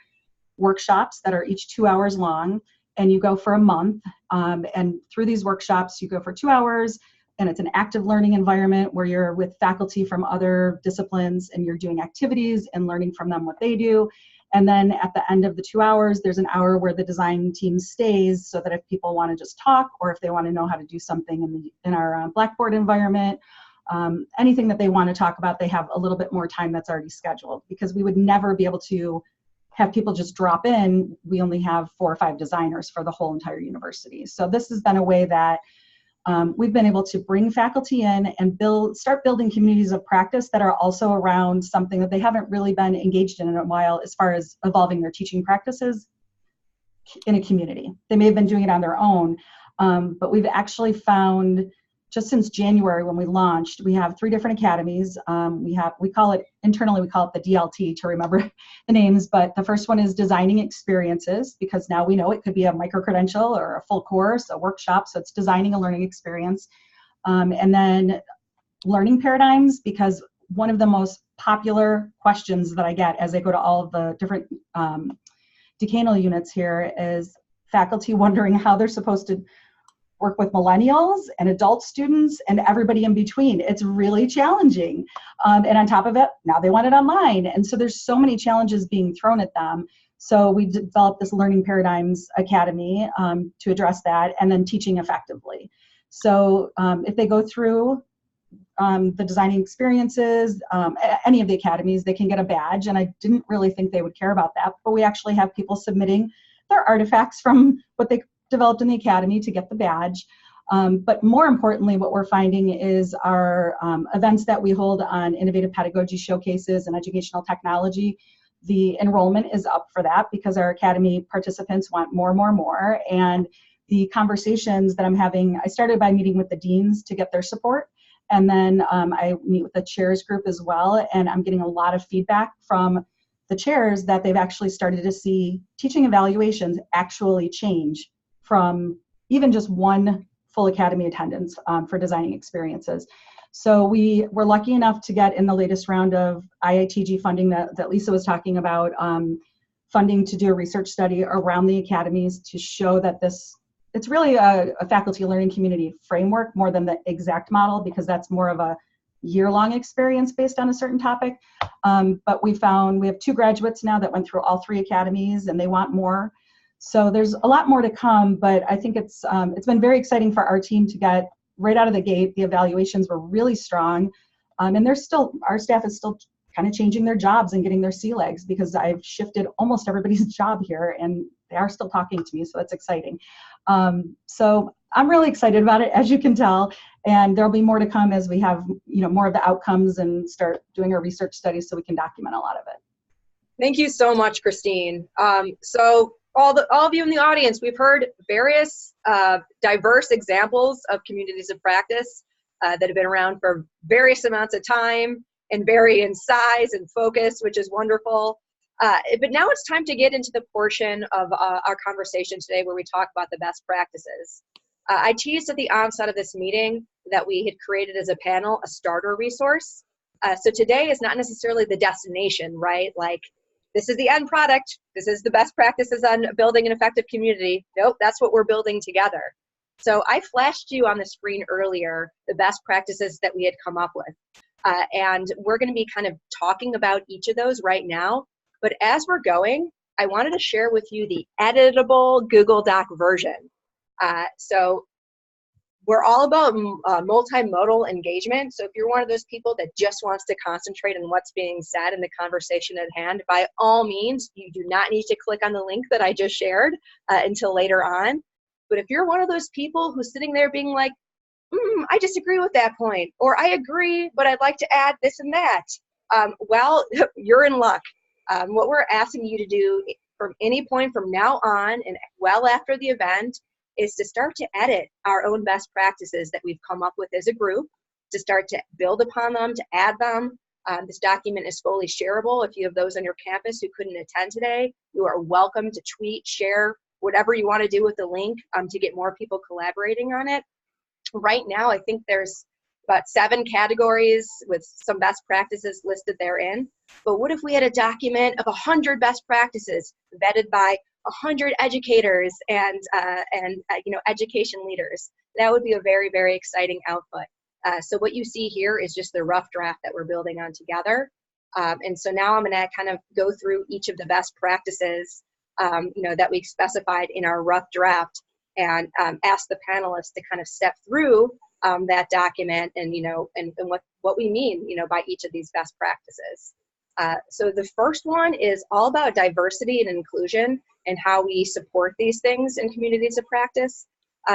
workshops that are each 2 hours long, and you go for a month. And through these workshops, you go for 2 hours, and it's an active learning environment where you're with faculty from other disciplines and you're doing activities and learning from them what they do. And then at the end of the 2 hours, there's an hour where the design team stays so that if people want to just talk or if they want to know how to do something in our Blackboard environment, anything that they want to talk about, they have a little bit more time that's already scheduled, because we would never be able to have people just drop in. We only have 4 or 5 designers for the whole entire university. So this has been a way that we've been able to bring faculty in and start building communities of practice that are also around something that they haven't really been engaged in a while, as far as evolving their teaching practices in a community. They may have been doing it on their own, but we've actually found, just since January when we launched, we have 3 different academies. Internally we call it the DLT to remember the names, but the first one is designing experiences, because now we know it could be a micro-credential or a full course, a workshop, so it's designing a learning experience. And then learning paradigms, because one of the most popular questions that I get as I go to all of the different decanal units here is faculty wondering how they're supposed to work with millennials and adult students and everybody in between. It's really challenging. And on top of it, now they want it online. And so there's so many challenges being thrown at them. So we developed this Learning Paradigms Academy to address that, and then teaching effectively. So if they go through the designing experiences, any of the academies, they can get a badge. And I didn't really think they would care about that, but we actually have people submitting their artifacts from what they developed in the academy to get the badge. But more importantly, what we're finding is our events that we hold on innovative pedagogy showcases and educational technology, the enrollment is up for that because our academy participants want more. And the conversations that I'm having, I started by meeting with the deans to get their support. And then I meet with the chairs group as well. And I'm getting a lot of feedback from the chairs that they've actually started to see teaching evaluations actually change from even just 1 full academy attendance for designing experiences. So we were lucky enough to get in the latest round of IITG funding that Lisa was talking about, funding to do a research study around the academies to show that it's really a faculty learning community framework more than the exact model, because that's more of a year-long experience based on a certain topic. But we have 2 graduates now that went through all 3 academies, and they want more. So there's a lot more to come, but I think it's been very exciting for our team to get right out of the gate. The evaluations were really strong, and our staff is still kind of changing their jobs and getting their sea legs, because I've shifted almost everybody's job here, and they are still talking to me, so that's exciting. So I'm really excited about it, as you can tell, and there'll be more to come as we have more of the outcomes and start doing our research studies so we can document a lot of it. Thank you so much, Christine. So all of you in the audience, we've heard various diverse examples of communities of practice that have been around for various amounts of time and vary in size and focus, which is wonderful. But now it's time to get into the portion of our conversation today where we talk about the best practices. I teased at the onset of this meeting that we had created as a panel a starter resource. So today is not necessarily the destination, right? Like, this is the end product. This is the best practices on building an effective community. Nope, that's what we're building together. So I flashed you on the screen earlier the best practices that we had come up with. And we're going to be kind of talking about each of those right now. But as we're going, I wanted to share with you the editable Google Doc version. So we're all about multimodal engagement. So if you're one of those people that just wants to concentrate on what's being said in the conversation at hand, by all means, you do not need to click on the link that I just shared until later on. But if you're one of those people who's sitting there being like, I disagree with that point, or I agree, but I'd like to add this and that, well, you're in luck. What we're asking you to do from any point from now on and well after the event is to start to edit our own best practices that we've come up with as a group, to start to build upon them, to add them. This document is fully shareable. If you have those on your campus who couldn't attend today, you are welcome to tweet, share, whatever you want to do with the link to get more people collaborating on it. Right now, I think there's about 7 categories with some best practices listed therein. But what if we had a document of 100 best practices vetted by 100 educators and education leaders? That would be a very, very exciting output. So what you see here is just the rough draft that we're building on together. And so now I'm going to kind of go through each of the best practices that we've specified in our rough draft, and ask the panelists to kind of step through that document and what we mean by each of these best practices. So the first one is all about diversity and inclusion and how we support these things in communities of practice.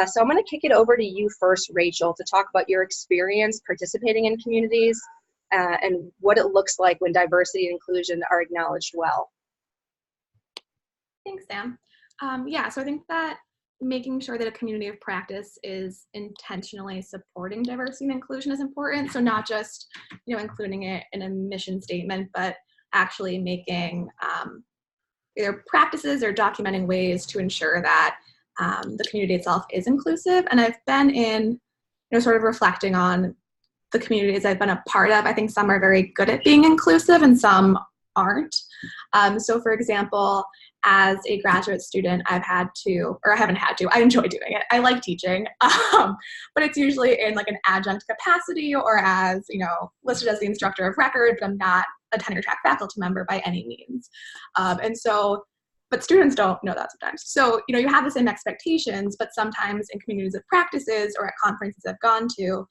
So I'm going to kick it over to you first, Rachel, to talk about your experience participating in communities and what it looks like when diversity and inclusion are acknowledged well. Thanks, Sam. So I think that making sure that a community of practice is intentionally supporting diversity and inclusion is important. So not just, including it in a mission statement, but actually making either practices or documenting ways to ensure that the community itself is inclusive. And I've been in, sort of reflecting on the communities I've been a part of. I think some are very good at being inclusive and some aren't. So for example, as a graduate student, I enjoy doing it. I like teaching, but it's usually in like an adjunct capacity or as, listed as the instructor of record, but I'm not a tenure track faculty member by any means. But students don't know that sometimes. So, you have the same expectations, but sometimes in communities of practices or at conferences I've gone to,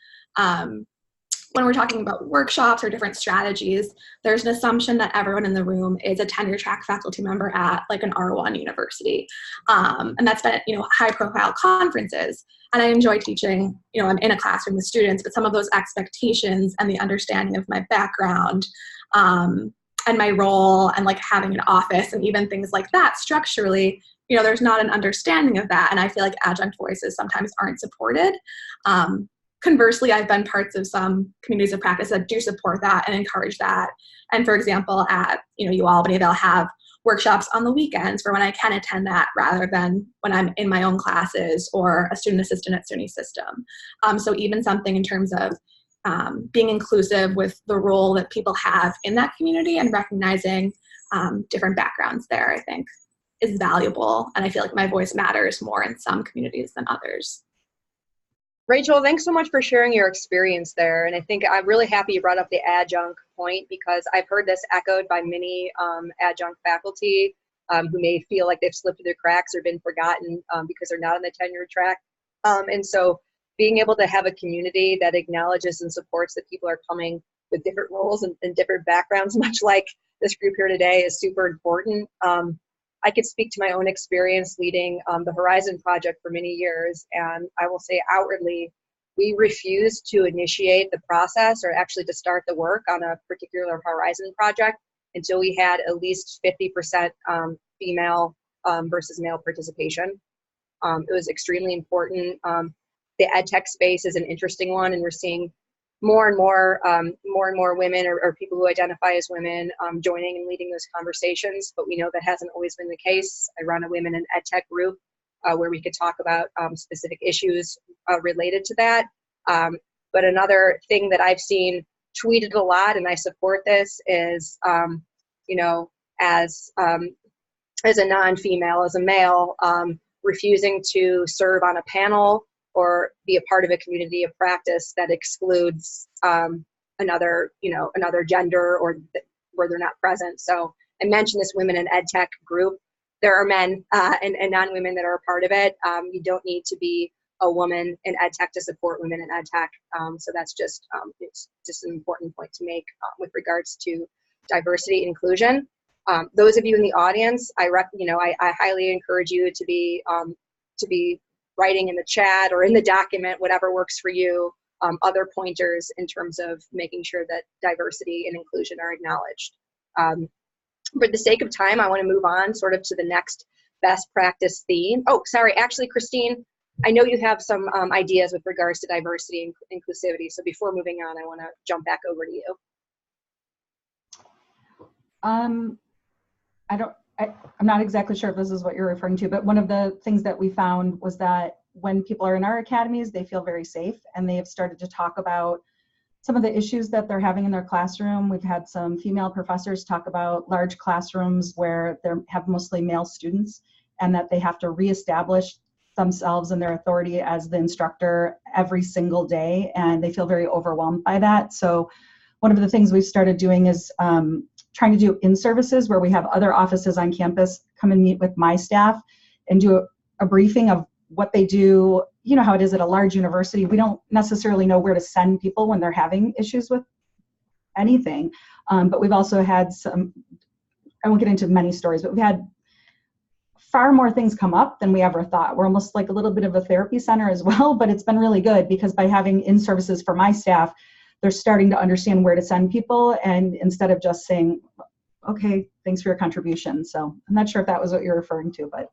when we're talking about workshops or different strategies, there's an assumption that everyone in the room is a tenure track faculty member at like an R1 university. And that's been at, high profile conferences. And I enjoy teaching, I'm in a classroom with students, but some of those expectations and the understanding of my background and my role and like having an office and even things like that structurally, there's not an understanding of that. And I feel like adjunct voices sometimes aren't supported. Conversely, I've been parts of some communities of practice that do support that and encourage that. And for example, at UAlbany, they'll have workshops on the weekends for when I can attend that rather than when I'm in my own classes or a student assistant at SUNY System. So even something in terms of being inclusive with the role that people have in that community and recognizing different backgrounds there, I think is valuable. And I feel like my voice matters more in some communities than others. Rachel, thanks so much for sharing your experience there. And I think I'm really happy you brought up the adjunct point, because I've heard this echoed by many adjunct faculty who may feel like they've slipped through the cracks or been forgotten because they're not on the tenure track. And so being able to have a community that acknowledges and supports that people are coming with different roles and different backgrounds, much like this group here today, is super important. I could speak to my own experience leading the Horizon Project for many years, and I will say outwardly, we refused to initiate the process or actually to start the work on a particular Horizon project until we had at least 50% female versus male participation. It was extremely important. The ed tech space is an interesting one, and we're seeing more and more women or people who identify as women joining and leading those conversations, but we know that hasn't always been the case. I run a women in ed tech group where we could talk about specific issues related to that. But another thing that I've seen tweeted a lot, and I support this, is you know, as a non-female, as a male, refusing to serve on a panel or be a part of a community of practice that excludes another gender or where they're not present. So I mentioned this women in ed tech group. There are men and non-women that are a part of it. You don't need to be a woman in ed tech to support women in ed tech. So that's just it's just an important point to make with regards to diversity and inclusion. Those of you in the audience, I highly encourage you to be writing in the chat or in the document, whatever works for you, other pointers in terms of making sure that diversity and inclusion are acknowledged. For the sake of time, I want to move on sort of to the next best practice theme. Oh, sorry, actually, Christine, I know you have some ideas with regards to diversity and inclusivity. So before moving on, I want to jump back over to you. I'm not exactly sure if this is what you're referring to, but one of the things that we found was that when people are in our academies, they feel very safe, and they have started to talk about some of the issues that they're having in their classroom. We've had some female professors talk about large classrooms where they have mostly male students, and that they have to reestablish themselves and their authority as the instructor every single day, and they feel very overwhelmed by that. So one of the things we've started doing is trying to do in-services where we have other offices on campus come and meet with my staff and do a briefing of what they do. You know how it is at a large university. We don't necessarily know where to send people when they're having issues with anything. But we've also had some, I won't get into many stories, but we've had far more things come up than we ever thought. We're almost like a little bit of a therapy center as well, but it's been really good because by having in-services for my staff, they're starting to understand where to send people, and instead of just saying, okay, thanks for your contribution. So I'm not sure if that was what you're referring to, but.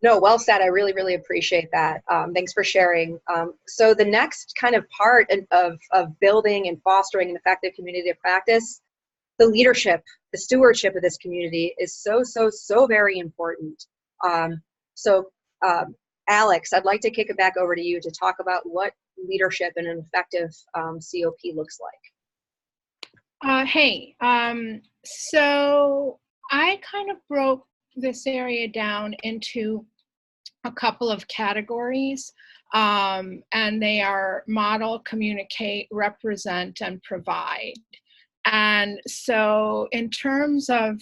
No, well said. I really, really appreciate that. Thanks for sharing. So the next kind of part of building and fostering an effective community of practice, the leadership, the stewardship of this community is so very important. Alex, I'd like to kick it back over to you to talk about what leadership in an effective COP looks like. So I kind of broke this area down into a couple of categories, and they are model, communicate, represent, and provide. And so in terms of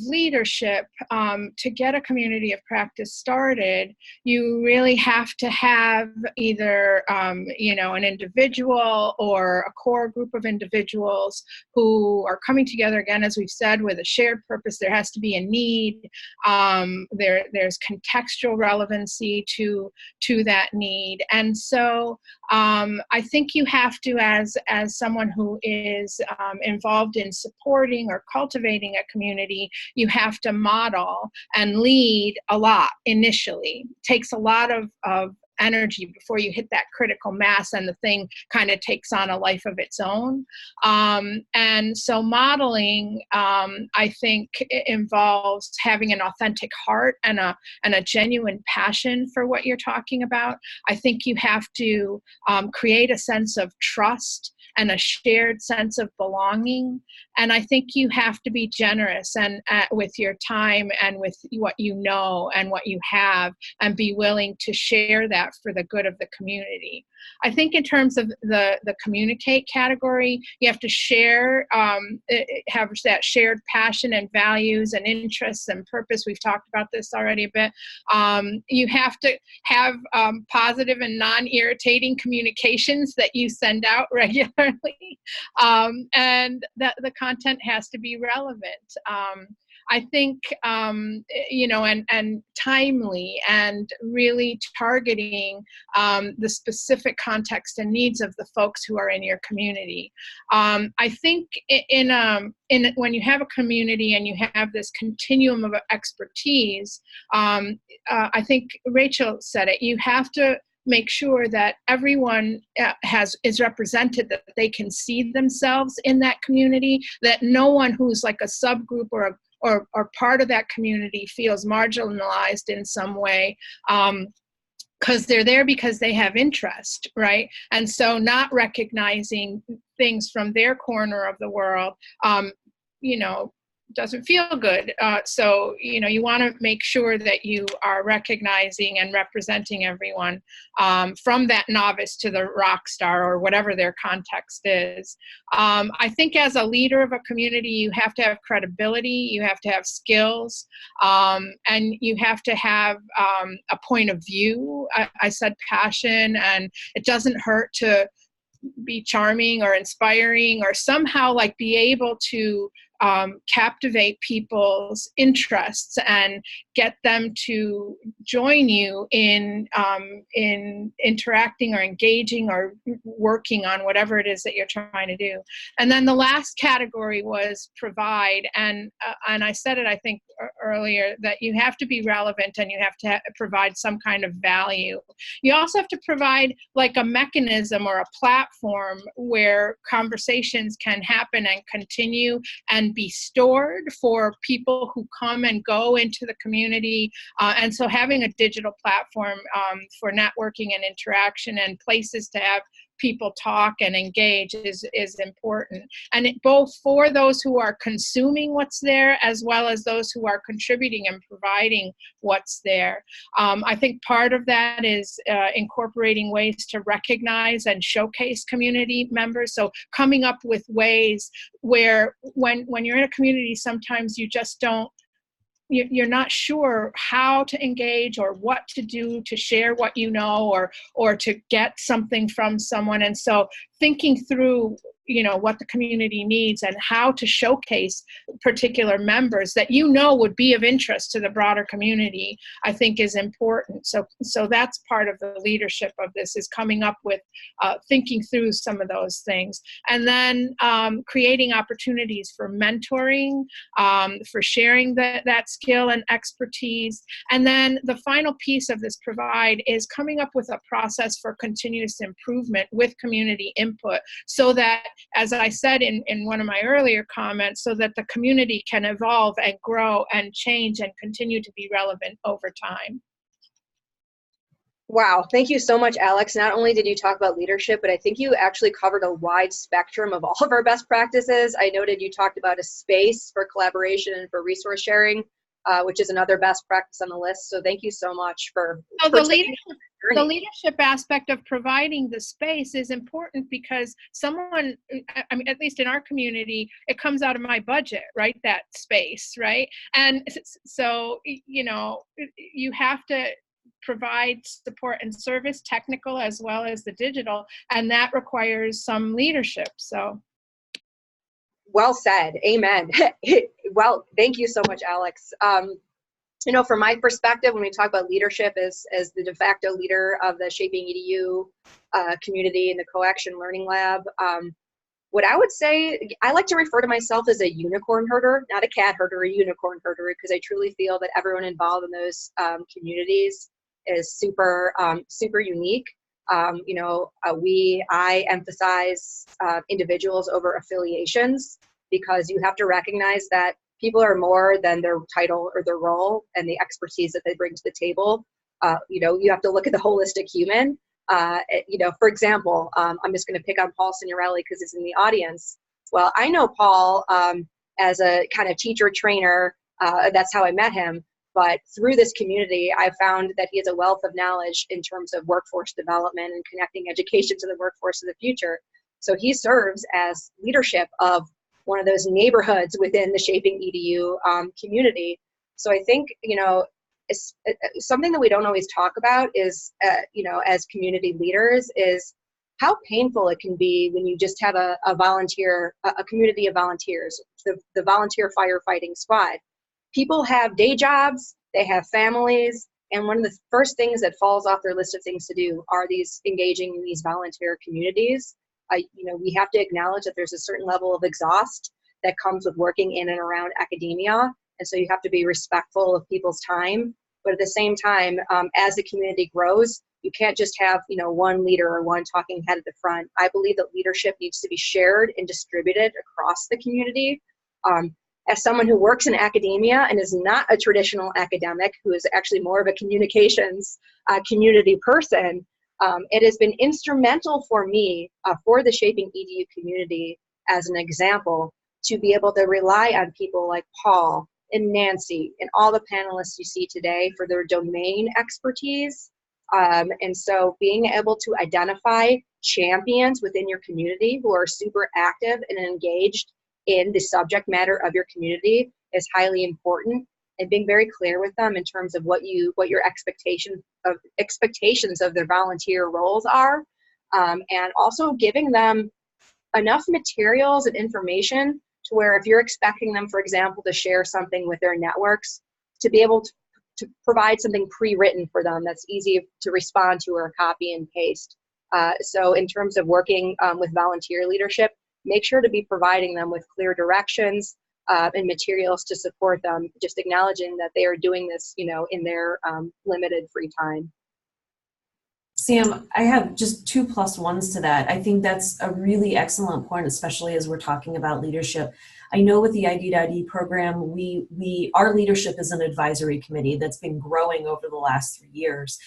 leadership, to get a community of practice started, you really have to have either, an individual or a core group of individuals who are coming together, again, as we've said, with a shared purpose. There has to be a need. There's contextual relevancy to that need. And so I think you have to, as someone who is involved in supporting or cultivating a community, you have to model and lead a lot initially. It takes a lot of energy before you hit that critical mass and the thing kind of takes on a life of its own. And so modeling, I think, involves having an authentic heart and a genuine passion for what you're talking about. I think you have to create a sense of trust and a shared sense of belonging. And I think you have to be generous and with your time and with what you know and what you have, and be willing to share that for the good of the community. I think in terms of the communicate category, you have to share, have that shared passion and values and interests and purpose. We've talked about this already a bit. You have to have positive and non-irritating communications that you send out regularly, and that the content has to be relevant. I think, you know, and timely, and really targeting the specific context and needs of the folks who are in your community. I think when you have a community and you have this continuum of expertise, I think Rachel said it, you have to make sure that everyone is represented, that they can see themselves in that community, that no one who's like a subgroup or part of that community feels marginalized in some way, because they're there because they have interest, right? And so not recognizing things from their corner of the world, you know, doesn't feel good. So, you know, you want to make sure that you are recognizing and representing everyone, from that novice to the rock star or whatever their context is. I think as a leader of a community, you have to have credibility, you have to have skills, and you have to have a point of view. I said passion, and it doesn't hurt to be charming or inspiring, or somehow like be able to captivate people's interests and get them to join you in interacting or engaging or working on whatever it is that you're trying to do. And then the last category was provide, and I said it, I think, earlier, that you have to be relevant and you have to provide some kind of value. You also have to provide like a mechanism or a platform where conversations can happen and continue and be stored for people who come and go into the community. And so having a digital platform for networking and interaction and places to have people talk and engage is important. And both for those who are consuming what's there, as well as those who are contributing and providing what's there. I think part of that is incorporating ways to recognize and showcase community members. So coming up with ways where when you're in a community, sometimes you just don't, you're not sure how to engage or what to do to share what you know, or to get something from someone. And so thinking through, you know, what the community needs and how to showcase particular members that you know would be of interest to the broader community, I think is important. So that's part of the leadership of this, is coming up with thinking through some of those things. And then creating opportunities for mentoring, for sharing that skill and expertise. And then the final piece of this provide is coming up with a process for continuous improvement with community input, so that, as I said in one of my earlier comments, so that the community can evolve and grow and change and continue to be relevant over time. Wow, thank you so much, Alex. Not only did you talk about leadership, but I think you actually covered a wide spectrum of all of our best practices. I noted you talked about a space for collaboration and for resource sharing, which is another best practice on the list. So thank you so much for the leadership aspect of providing the space is important, because someone, I mean, at least in our community, it comes out of my budget, right? That space, right? And so, you know, you have to provide support and service, technical as well as the digital, and that requires some leadership. So. Well said. Amen. Well, thank you so much, Alex. You know, from my perspective, when we talk about leadership as the de facto leader of the ShapingEDU community in the SoCoAction Learning Lab, what I would say, I like to refer to myself as a unicorn herder, not a cat herder, a unicorn herder, because I truly feel that everyone involved in those communities is super unique. You know, I emphasize individuals over affiliations, because you have to recognize that people are more than their title or their role and the expertise that they bring to the table. You know, you have to look at the holistic human. For example, I'm just going to pick on Paul Signorelli because he's in the audience. Well, I know Paul as a kind of teacher trainer. That's how I met him. But through this community, I found that he has a wealth of knowledge in terms of workforce development and connecting education to the workforce of the future. So he serves as leadership of one of those neighborhoods within the ShapingEDU community. So I think, it's something that we don't always talk about is, as community leaders, is how painful it can be when you just have a volunteer, a community of volunteers, the volunteer firefighting squad. People have day jobs, they have families, and one of the first things that falls off their list of things to do are engaging in these volunteer communities. We have to acknowledge that there's a certain level of exhaust that comes with working in and around academia, and so you have to be respectful of people's time. But at the same time, as the community grows, you can't just have one leader or one talking head at the front. I believe that leadership needs to be shared and distributed across the community. As someone who works in academia and is not a traditional academic, who is actually more of a communications community person, it has been instrumental for me, for the ShapingEDU community as an example, to be able to rely on people like Paul and Nancy and all the panelists you see today for their domain expertise. And so being able to identify champions within your community who are super active and engaged in the subject matter of your community is highly important, and being very clear with them in terms of what your expectations of their volunteer roles are, and also giving them enough materials and information to where if you're expecting them, for example, to share something with their networks, to be able to provide something pre-written for them that's easy to respond to or copy and paste. So in terms of working with volunteer leadership, make sure to be providing them with clear directions and materials to support them, just acknowledging that they are doing this, in their limited free time. Sam, I have just 2 plus 1s to that. I think that's a really excellent point, especially as we're talking about leadership. I know with the ID2ID program, our leadership is an advisory committee that's been growing over the last 3 years.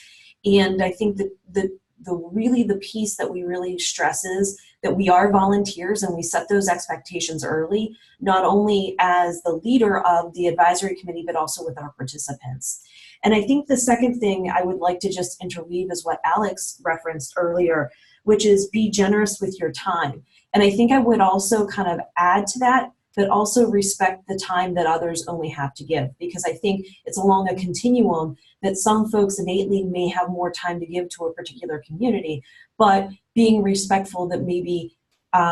And I think that the piece that we really stress is that we are volunteers and we set those expectations early, not only as the leader of the advisory committee, but also with our participants. And I think the second thing I would like to just interweave is what Alex referenced earlier, which is be generous with your time. And I think I would also kind of add to that, but also respect the time that others only have to give, because I think it's along a continuum that some folks innately may have more time to give to a particular community, but being respectful that maybe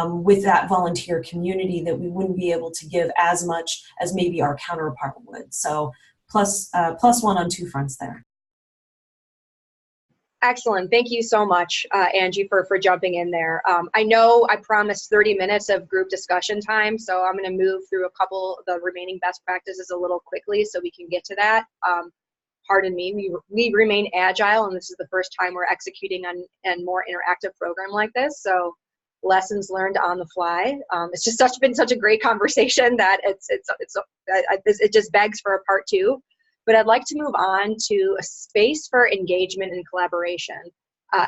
with that volunteer community that we wouldn't be able to give as much as maybe our counterpart would. So plus 1 on 2 fronts there. Excellent. Thank you so much, Angie, for jumping in there. I know I promised 30 minutes of group discussion time, so I'm going to move through a couple of the remaining best practices a little quickly so we can get to that. Pardon me, we remain agile, and this is the first time we're executing on a more interactive program like this, so lessons learned on the fly. It's just been such a great conversation that it just begs for a part 2. But I'd like to move on to a space for engagement and collaboration.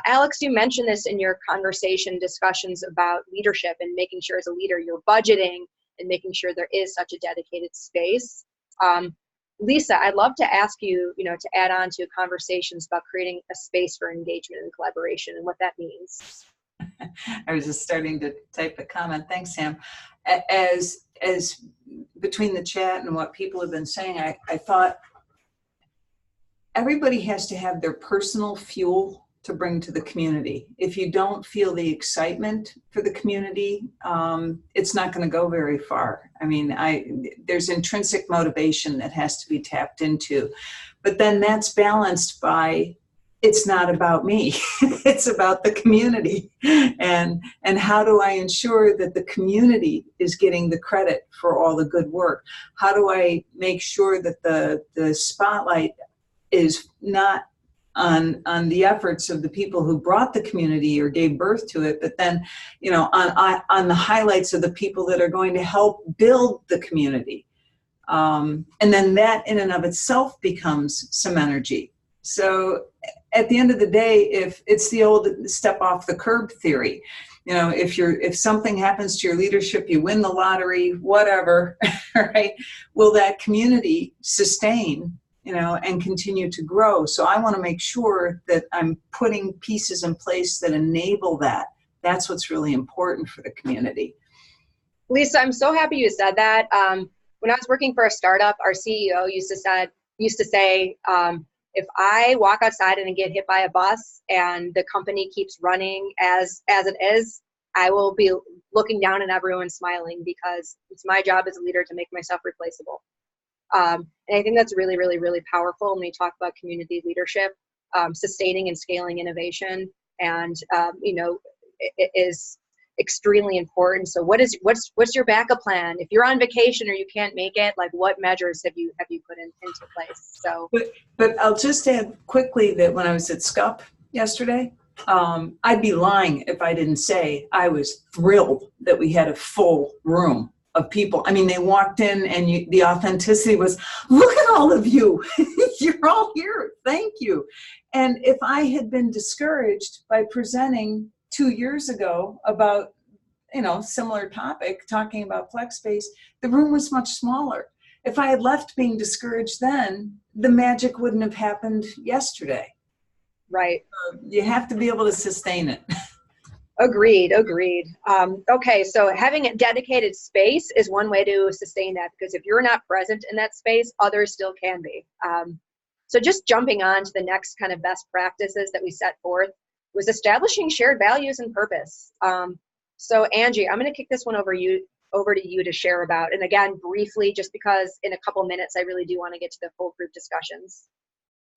Alex, you mentioned this in your conversation discussions about leadership and making sure as a leader you're budgeting and making sure there is such a dedicated space. Lisa, I'd love to ask you, to add on to conversations about creating a space for engagement and collaboration and what that means. I was just starting to type a comment. Thanks, Sam. As between the chat and what people have been saying, I thought everybody has to have their personal fuel to bring to the community. If you don't feel the excitement for the community, it's not going to go very far. I mean, there's intrinsic motivation that has to be tapped into, but then that's balanced by, it's not about me, it's about the community. And how do I ensure that the community is getting the credit for all the good work? How do I make sure that the spotlight is not on the efforts of the people who brought the community or gave birth to it, but then, on the highlights of the people that are going to help build the community. And then that in and of itself becomes some energy. So at the end of the day, if it's the old step off the curb theory, you know, if something happens to your leadership, you win the lottery, whatever, right? Will that community sustain, you know, and continue to grow? So I want to make sure that I'm putting pieces in place that enable that. That's what's really important for the community. Lisa, I'm so happy you said that. When I was working for a startup, our CEO used to say, if I walk outside and get hit by a bus and the company keeps running as it is, I will be looking down and everyone smiling, because it's my job as a leader to make myself replaceable. And I think that's really, really, really powerful when we talk about community leadership, sustaining and scaling innovation, and you know, it is extremely important. So what's your backup plan if you're on vacation or you can't make it? Like, what measures have you put into place? So but I'll just add quickly that when I was at SCUP yesterday, I'd be lying if I didn't say I was thrilled that we had a full room of people. I mean, they walked in and the authenticity was, look at all of you. You're all here. Thank you. And if I had been discouraged by presenting 2 years ago about, you know, similar topic, talking about flex space, the room was much smaller. If I had left being discouraged then, the magic wouldn't have happened yesterday. right. You have to be able to sustain it. Agreed. Okay, so having a dedicated space is one way to sustain that, because if you're not present in that space, others still can be. So just jumping on to the next kind of best practices that we set forth was establishing shared values and purpose. So Angie, I'm going to kick this one over to you to share about. And again, briefly, just because in a couple minutes, I really do want to get to the full group discussions.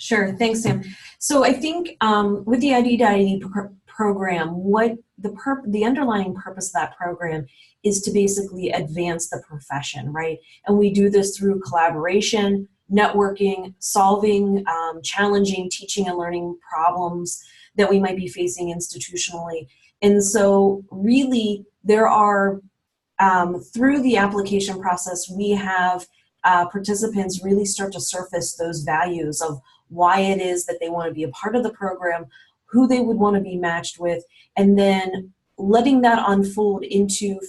Sure, thanks, Sam. So I think with the ShapingEDU program, what the underlying purpose of that program is to basically advance the profession, right? And we do this through collaboration, networking, solving challenging teaching and learning problems that we might be facing institutionally. And so really there are, through the application process, we have participants really start to surface those values of why it is that they want to be a part of the program, who they would want to be matched with, and then letting that unfold into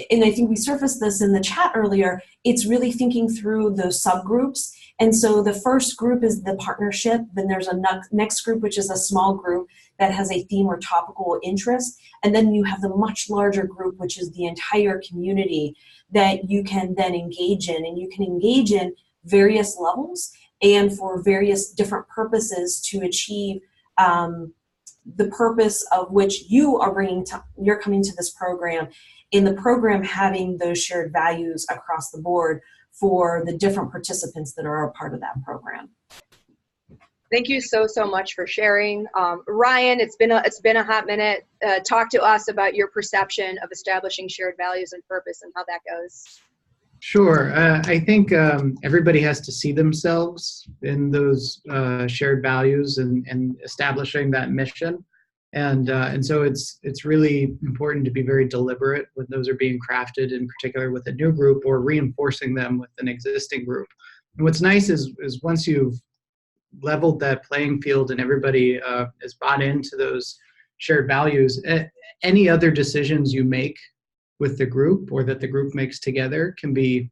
and I think we surfaced this in the chat earlier, it's really thinking through those subgroups. And so the first group is the partnership, then there's a next group, which is a small group that has a theme or topical interest, and then you have the much larger group, which is the entire community that you can then engage in, and you can engage in various levels and for various different purposes to achieve the purpose of which you're coming to this program, in the program having those shared values across the board for the different participants that are a part of that program. Thank you so much for sharing. Ryan, it's been a hot minute. Talk to us about your perception of establishing shared values and purpose and how that goes. Sure. I think everybody has to see themselves in those shared values and establishing that mission. And so it's really important to be very deliberate when those are being crafted, in particular with a new group or reinforcing them with an existing group. And what's nice is once you've leveled that playing field and everybody is bought into those shared values, any other decisions you make with the group or that the group makes together can be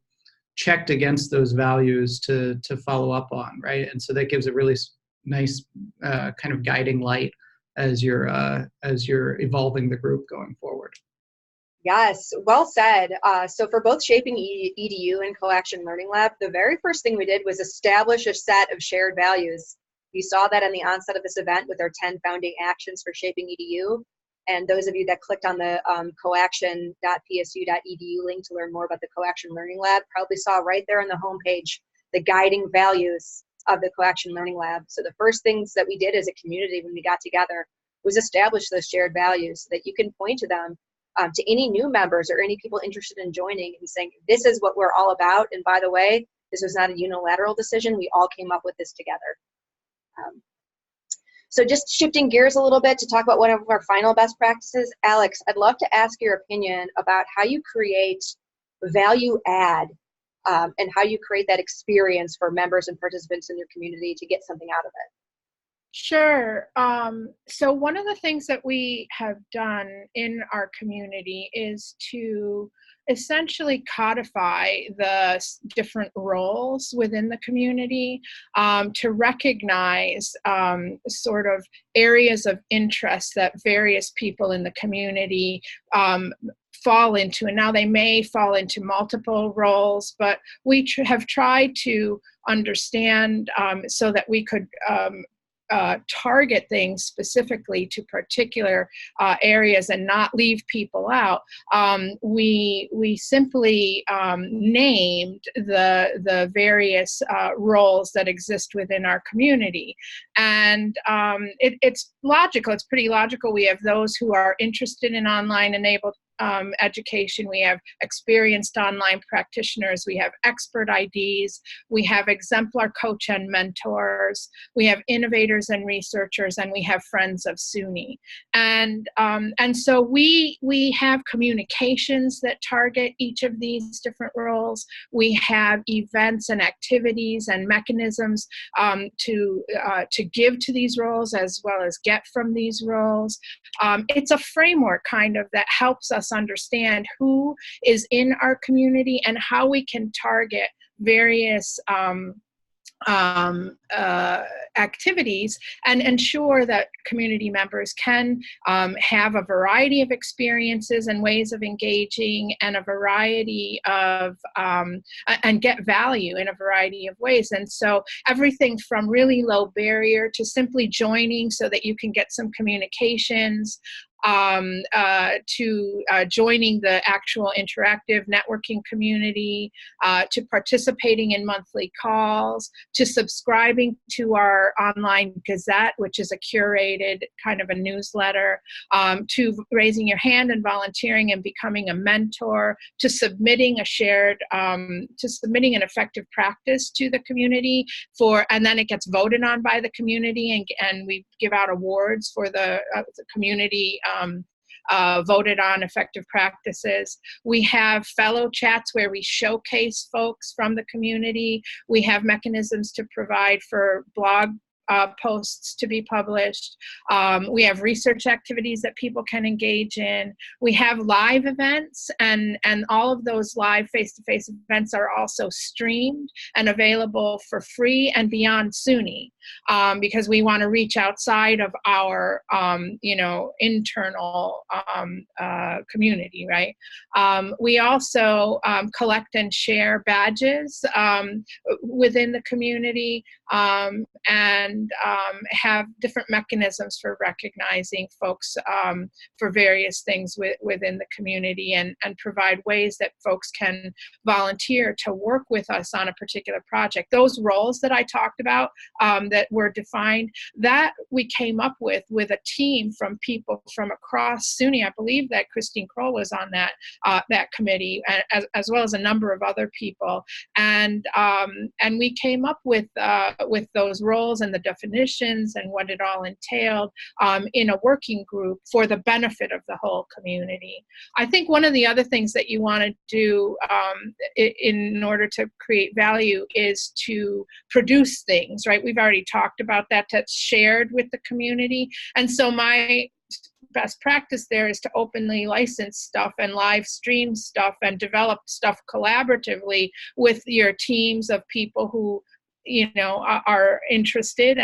checked against those values to follow up on, right? And so that gives a really nice kind of guiding light as you're evolving the group going forward. Yes, well said. So for both ShapingEDU and SoCoAction Learning Lab, the very first thing we did was establish a set of shared values. You saw that on the onset of this event with our 10 founding actions for ShapingEDU. And those of you that clicked on the coaction.psu.edu link to learn more about the SoCoAction Learning Lab probably saw right there on the homepage the guiding values of the SoCoAction Learning Lab. So the first things that we did as a community when we got together was establish those shared values so that you can point to them to any new members or any people interested in joining and saying, this is what we're all about. And by the way, this was not a unilateral decision. We all came up with this together. So just shifting gears a little bit to talk about one of our final best practices. Alex, I'd love to ask your opinion about how you create value add and how you create that experience for members and participants in your community to get something out of it. Sure. So one of the things that we have done in our community is to essentially codify the different roles within the community, to recognize sort of areas of interest that various people in the community fall into. And now they may fall into multiple roles, but we have tried to understand so that we could target things specifically to particular areas and not leave people out. We simply named the various roles that exist within our community, and it's logical. It's pretty logical. We have those who are interested in online enabled education. We have experienced online practitioners. We have expert IDs. We have exemplar coach and mentors. We have innovators and researchers, and we have friends of SUNY. And so we have communications that target each of these different roles. We have events and activities and mechanisms to give to these roles as well as get from these roles. It's a framework kind of that helps us understand who is in our community and how we can target various activities and ensure that community members can have a variety of experiences and ways of engaging and a variety of and get value in a variety of ways. And so everything from really low barrier to simply joining so that you can get some communications, to joining the actual interactive networking community, to participating in monthly calls, to subscribing to our online Gazette, which is a curated kind of a newsletter, to raising your hand and volunteering and becoming a mentor, to submitting a shared, to submitting an effective practice to the community and then it gets voted on by the community, and we give out awards for the community voted on effective practices. We have fellow chats where we showcase folks from the community. We have mechanisms to provide for blog posts to be published. We have research activities that people can engage in. We have live events, and all of those live face-to-face events are also streamed and available for free and beyond SUNY, because we want to reach outside of our internal community, right? We also collect and share badges within the community, and have different mechanisms for recognizing folks for various things within the community, and provide ways that folks can volunteer to work with us on a particular project. Those roles that I talked about that were defined, that we came up with a team from people from across SUNY. I believe that Christine Kroll was on that committee, as well as a number of other people, and we came up with those roles and the definitions and what it all entailed in a working group for the benefit of the whole community. I think one of the other things that you want to do in order to create value is to produce things, right? We've already talked about that. That's shared with the community. And so my best practice there is to openly license stuff and live stream stuff and develop stuff collaboratively with your teams of people who are interested.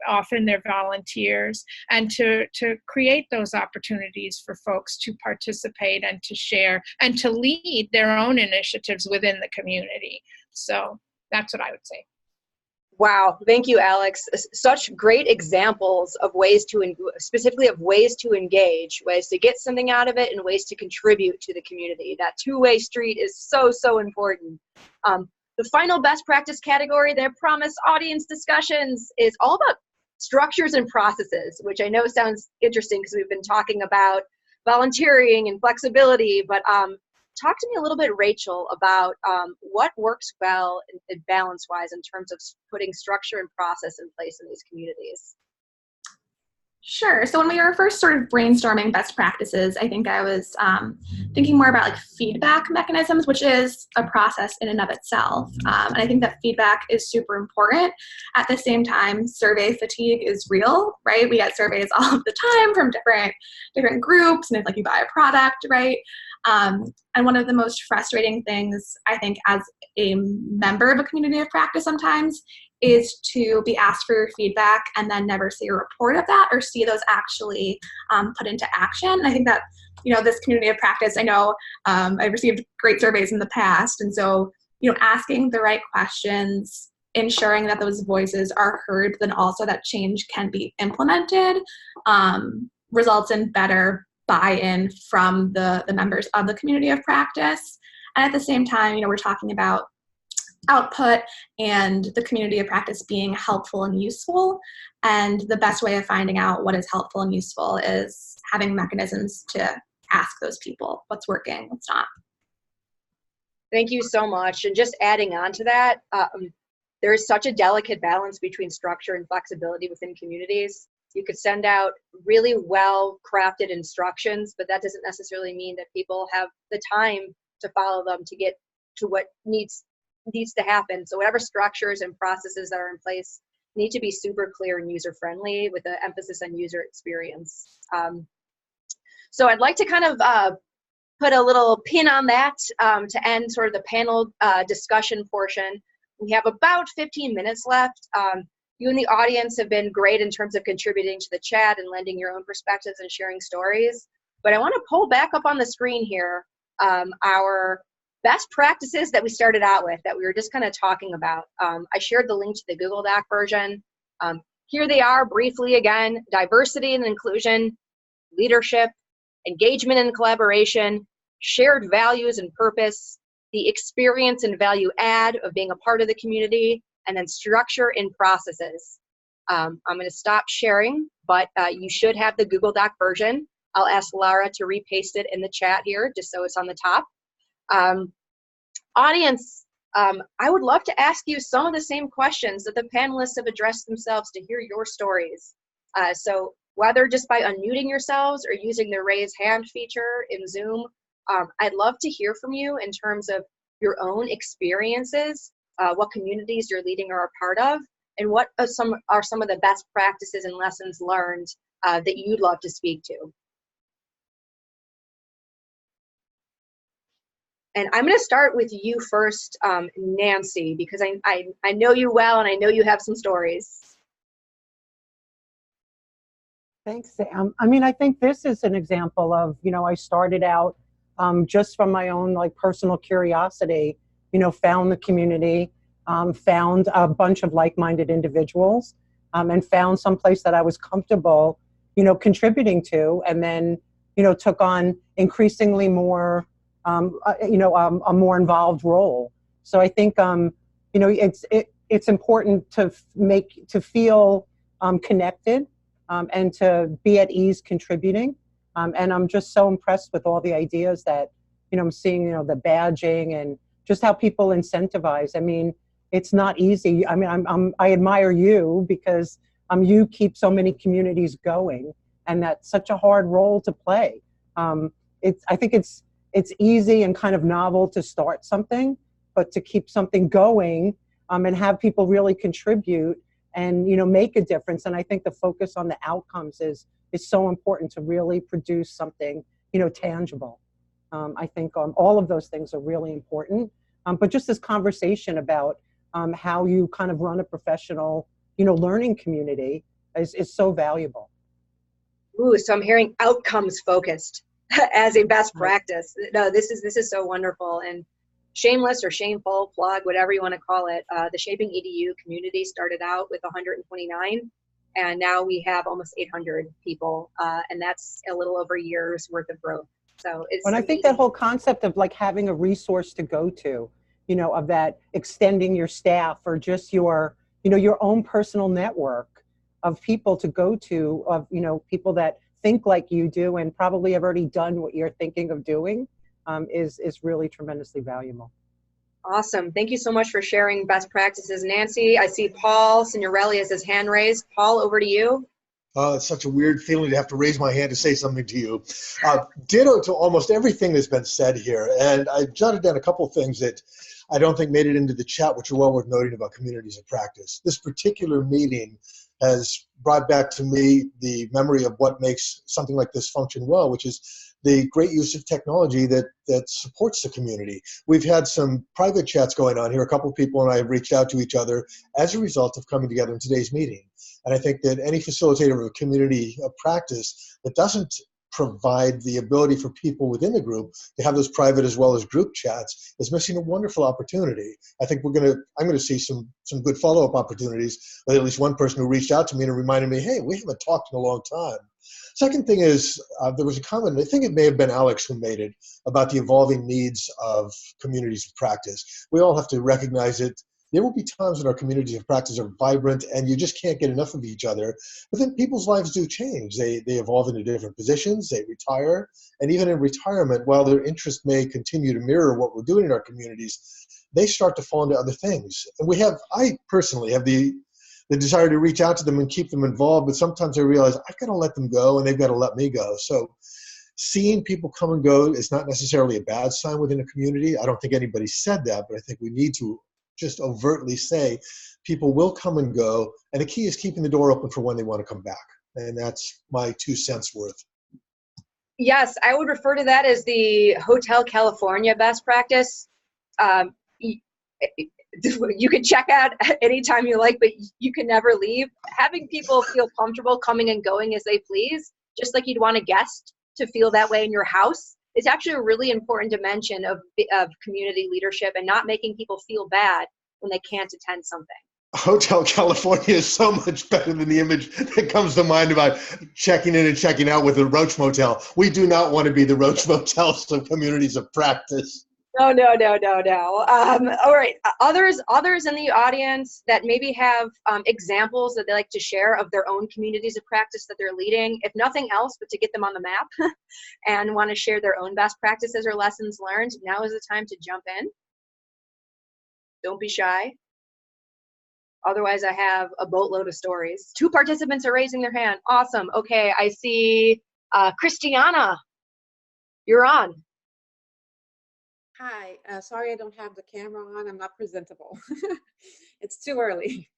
Often they're volunteers, and to create those opportunities for folks to participate and to share and to lead their own initiatives within the community. So that's what I would say. Wow, thank you, Alex. Such great examples of ways to, specifically of ways to engage, ways to get something out of it, and ways to contribute to the community. That two-way street is so important. The final best practice category, their promise audience discussions, is all about structures and processes, which I know sounds interesting because we've been talking about volunteering and flexibility, but talk to me a little bit, Rachel, about what works well and balance-wise in terms of putting structure and process in place in these communities. Sure. So when we were first sort of brainstorming best practices, I think I was thinking more about like feedback mechanisms, which is a process in and of itself. And I think that feedback is super important. At the same time, survey fatigue is real, right? We get surveys all of the time from different groups, and it's like you buy a product, right? And one of the most frustrating things, I think, as a member of a community of practice sometimes is to be asked for your feedback and then never see a report of that or see those actually put into action. And I think that, this community of practice, I know I've received great surveys in the past. And so, asking the right questions, ensuring that those voices are heard, but then also that change can be implemented, results in better buy-in from the members of the community of practice. And at the same time, we're talking about output and the community of practice being helpful and useful. And the best way of finding out what is helpful and useful is having mechanisms to ask those people what's working, what's not. Thank you so much. And just adding on to that, there is such a delicate balance between structure and flexibility within communities. You could send out really well-crafted instructions, but that doesn't necessarily mean that people have the time to follow them to get to what needs to happen. So whatever structures and processes that are in place need to be super clear and user-friendly with an emphasis on user experience. So I'd like to kind of put a little pin on that to end sort of the panel discussion portion. We have about 15 minutes left. You and the audience have been great in terms of contributing to the chat and lending your own perspectives and sharing stories. But I want to pull back up on the screen here our best practices that we started out with that we were just kind of talking about. I shared the link to the Google Doc version. Here they are briefly again: diversity and inclusion, leadership, engagement and collaboration, shared values and purpose, the experience and value add of being a part of the community, and then structure and processes. I'm going to stop sharing, but you should have the Google Doc version. I'll ask Laura to repaste it in the chat here just so it's on the top. Audience, I would love to ask you some of the same questions that the panelists have addressed themselves to hear your stories. So whether just by unmuting yourselves or using the raise hand feature in Zoom, I'd love to hear from you in terms of your own experiences, what communities you're leading or a part of, and what are some of the best practices and lessons learned that you'd love to speak to. And I'm going to start with you first, Nancy, because I know you well and I know you have some stories. Thanks, Sam. I mean, I think this is an example of, I started out just from my own personal curiosity, found the community, found a bunch of like-minded individuals, and found some place that I was comfortable, contributing to, and then, took on increasingly more a more involved role. So I think, it's important to feel connected and to be at ease contributing. And I'm just so impressed with all the ideas that, I'm seeing, the badging and just how people incentivize. I mean, it's not easy. I mean, I admire you because you keep so many communities going, and that's such a hard role to play. I think it's easy and kind of novel to start something, but to keep something going and have people really contribute and make a difference. And I think the focus on the outcomes is so important to really produce something tangible. I think all of those things are really important. But just this conversation about how you kind of run a professional learning community is so valuable. Ooh, so I'm hearing outcomes focused as a best practice. No, this is so wonderful. And shameless or shameful plug, whatever you want to call it, the ShapingEDU community started out with 129, and now we have almost 800 people, and that's a little over a year's worth of growth. So it's and I think that whole concept of having a resource to go to, of that extending your staff or just your own personal network of people to go to, of people that think like you do and probably have already done what you're thinking of doing, is really tremendously valuable. Awesome. Thank you so much for sharing best practices. Nancy, I see Paul Signorelli has his hand raised. Paul, over to you. It's such a weird feeling to have to raise my hand to say something to you. Ditto to almost everything that's been said here. And I jotted down a couple of things that I don't think made it into the chat, which are well worth noting about communities of practice. This particular meeting has brought back to me the memory of what makes something like this function well, which is the great use of technology that supports the community. We've had some private chats going on here. A couple of people and I have reached out to each other as a result of coming together in today's meeting. And I think that any facilitator of a community of practice that doesn't provide the ability for people within the group to have those private as well as group chats is missing a wonderful opportunity. I think I'm gonna see some good follow-up opportunities with at least one person who reached out to me and reminded me, hey, we haven't talked in a long time. Second thing is, there was a comment, I think it may have been Alex who made it, about the evolving needs of communities of practice. We all have to recognize it. There will be times when our communities of practice are vibrant and you just can't get enough of each other. But then people's lives do change. They evolve into different positions, they retire, and even in retirement, while their interests may continue to mirror what we're doing in our communities, they start to fall into other things. And I personally have the desire to reach out to them and keep them involved, but sometimes I realize I've got to let them go and they've got to let me go. So seeing people come and go is not necessarily a bad sign within a community. I don't think anybody said that, but I think we need to just overtly say people will come and go, and the key is keeping the door open for when they want to come back. And that's my 2 cents worth. Yes, I would refer to that as the Hotel California best practice. You can check out anytime you like, but you can never leave. Having people feel comfortable coming and going as they please, just like you'd want a guest to feel that way in your house, is actually a really important dimension of community leadership, and not making people feel bad when they can't attend something. Hotel California is so much better than the image that comes to mind about checking in and checking out with a Roach Motel. We do not want to be the Roach Motels of communities of practice. No. All right. Others in the audience that maybe have examples that they like to share of their own communities of practice that they're leading, if nothing else, but to get them on the map and want to share their own best practices or lessons learned, now is the time to jump in. Don't be shy. Otherwise, I have a boatload of stories. 2 participants are raising their hand. Awesome. Okay, I see Christiana. You're on. Hi, sorry I don't have the camera on. I'm not presentable. It's too early.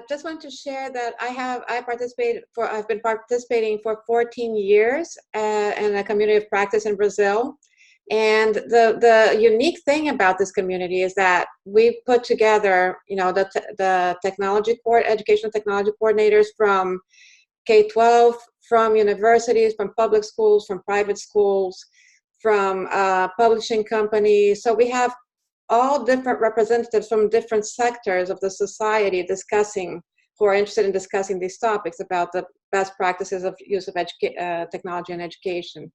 Just want to share that I've been participating for 14 years in a community of practice in Brazil. And the unique thing about this community is that we put together, the educational technology coordinators from K-12, from universities, from public schools, from private schools, from publishing companies. So we have all different representatives from different sectors of the society who are interested in discussing these topics about the best practices of use of technology in education.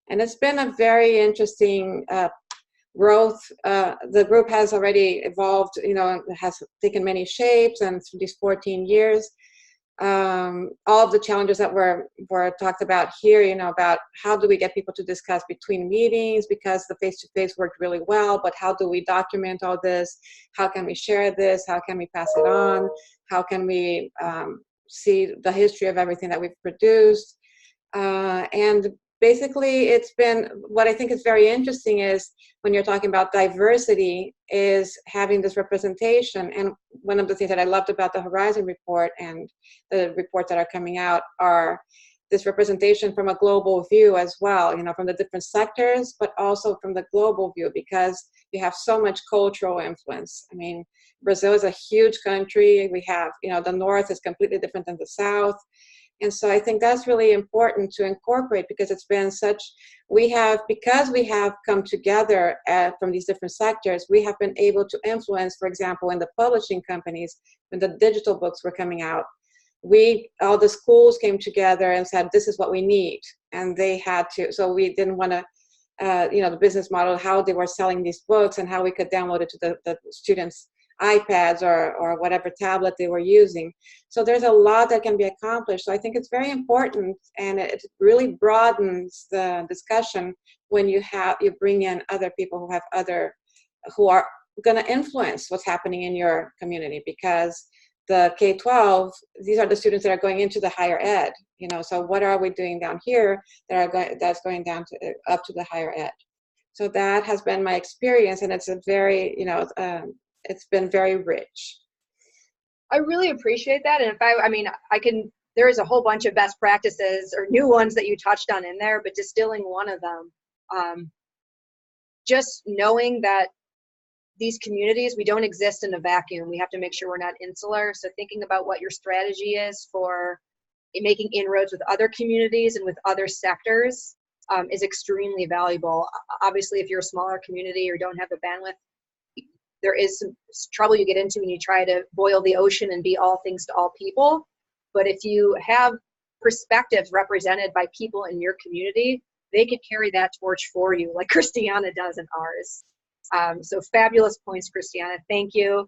And it's been a very interesting growth. The group has already evolved, it has taken many shapes, and through these 14 years, all of the challenges that were talked about here, about how do we get people to discuss between meetings, because the face-to-face worked really well, but how do we document all this? How can we share this? How can we pass it on? How can we see the history of everything that we've produced? And basically, it's been, what I think is very interesting is when you're talking about diversity, is having this representation. And one of the things that I loved about the Horizon report and the reports that are coming out are this representation from a global view as well, from the different sectors, but also from the global view, because you have so much cultural influence. I mean, Brazil is a huge country. We have, the North is completely different than the South. And so I think that's really important to incorporate, because it's been because we have come together from these different sectors, we have been able to influence, for example, in the publishing companies, when the digital books were coming out, all the schools came together and said, this is what we need. And they had to, so we didn't want to, the business model, how they were selling these books and how we could download it to the students' iPads or whatever tablet they were using. So there's a lot that can be accomplished. So I think it's very important, and it really broadens the discussion when you bring in other people who are going to influence what's happening in your community, because the K-12, these are the students that are going into the higher ed, you know, so what are we doing down here that's going down to up to the higher ed? So that has been my experience, and it's a very, you know, it's been very rich. I really appreciate that. And if I mean, there is a whole bunch of best practices or new ones that you touched on in there, but distilling one of them, just knowing that these communities, we don't exist in a vacuum. We have to make sure we're not insular. So thinking about what your strategy is for making inroads with other communities and with other sectors is extremely valuable. Obviously, if you're a smaller community or don't have the bandwidth, there is some trouble you get into when you try to boil the ocean and be all things to all people. But if you have perspectives represented by people in your community, they could carry that torch for you, like Christiana does in ours. So fabulous points, Christiana. Thank you.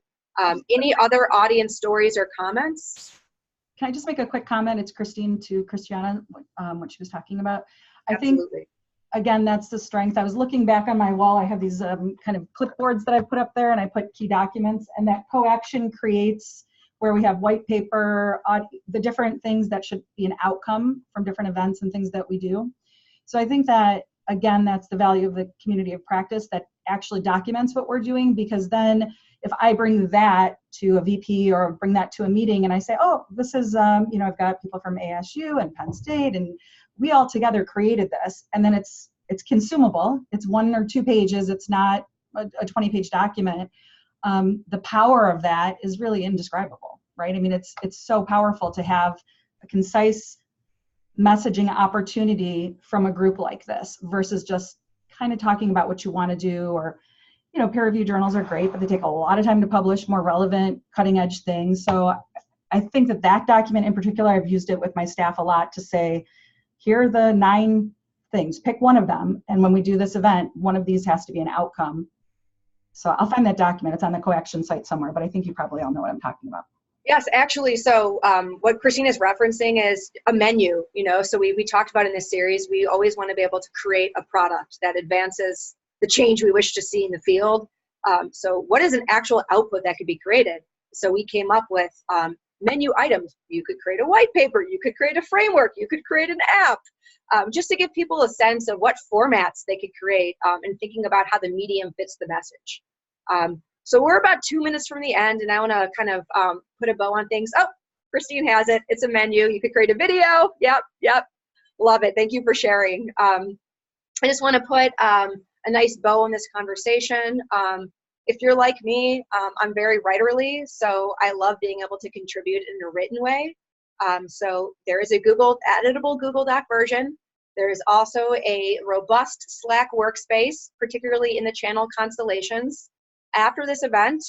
Any other audience stories or comments? Can I just make a quick comment? It's Christine to Christiana, what she was talking about. Absolutely. I think, again, that's the strength. I was looking back on my wall. I have these kind of clipboards that I put up there, and I put key documents, and that SoCoAction creates where we have white paper, the different things that should be an outcome from different events and things that we do. So I think that, again, that's the value of the community of practice that actually documents what we're doing, because then if I bring that to a VP or bring that to a meeting and I say, oh, this is, you know, I've got people from ASU and Penn State, and we all together created this, and then it's consumable. It's 1 or 2 pages. It's not a 20-page document. The power of that is really indescribable, right? I mean, it's so powerful to have a concise messaging opportunity from a group like this versus just kind of talking about what you want to do. Or, you know, peer review journals are great, but they take a lot of time to publish more relevant, cutting edge things. So I think that document in particular, I've used it with my staff a lot to say, here are the 9 things, pick one of them. And when we do this event, one of these has to be an outcome. So I'll find that document. It's on the SoCoAction site somewhere, but I think you probably all know what I'm talking about. Yes, actually, so what Christina's referencing is a menu, you know, so we talked about in this series, we always want to be able to create a product that advances the change we wish to see in the field. So what is an actual output that could be created? So we came up with menu items. You could create a white paper, you could create a framework, you could create an app, just to give people a sense of what formats they could create and thinking about how the medium fits the message. So we're about 2 minutes from the end, and I want to kind of put a bow on things. Oh, Christine has it. It's a menu. You could create a video. Yep. Love it. Thank you for sharing. I just want to put a nice bow on this conversation. If you're like me, I'm very writerly, so I love being able to contribute in a written way. So there is a editable Google Doc version. There is also a robust Slack workspace, particularly in the channel constellations. After this event,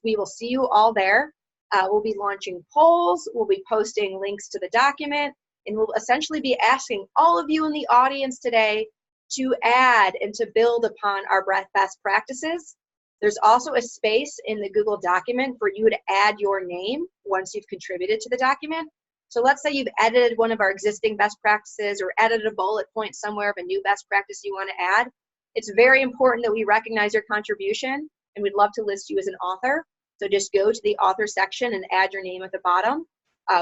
we will see you all there. We'll be launching polls, we'll be posting links to the document, and we'll essentially be asking all of you in the audience today to add and to build upon our best practices. There's also a space in the Google document for you to add your name once you've contributed to the document. So let's say you've edited one of our existing best practices or edited a bullet point somewhere of a new best practice you want to add. It's very important that we recognize your contribution, and we'd love to list you as an author. So just go to the author section and add your name at the bottom.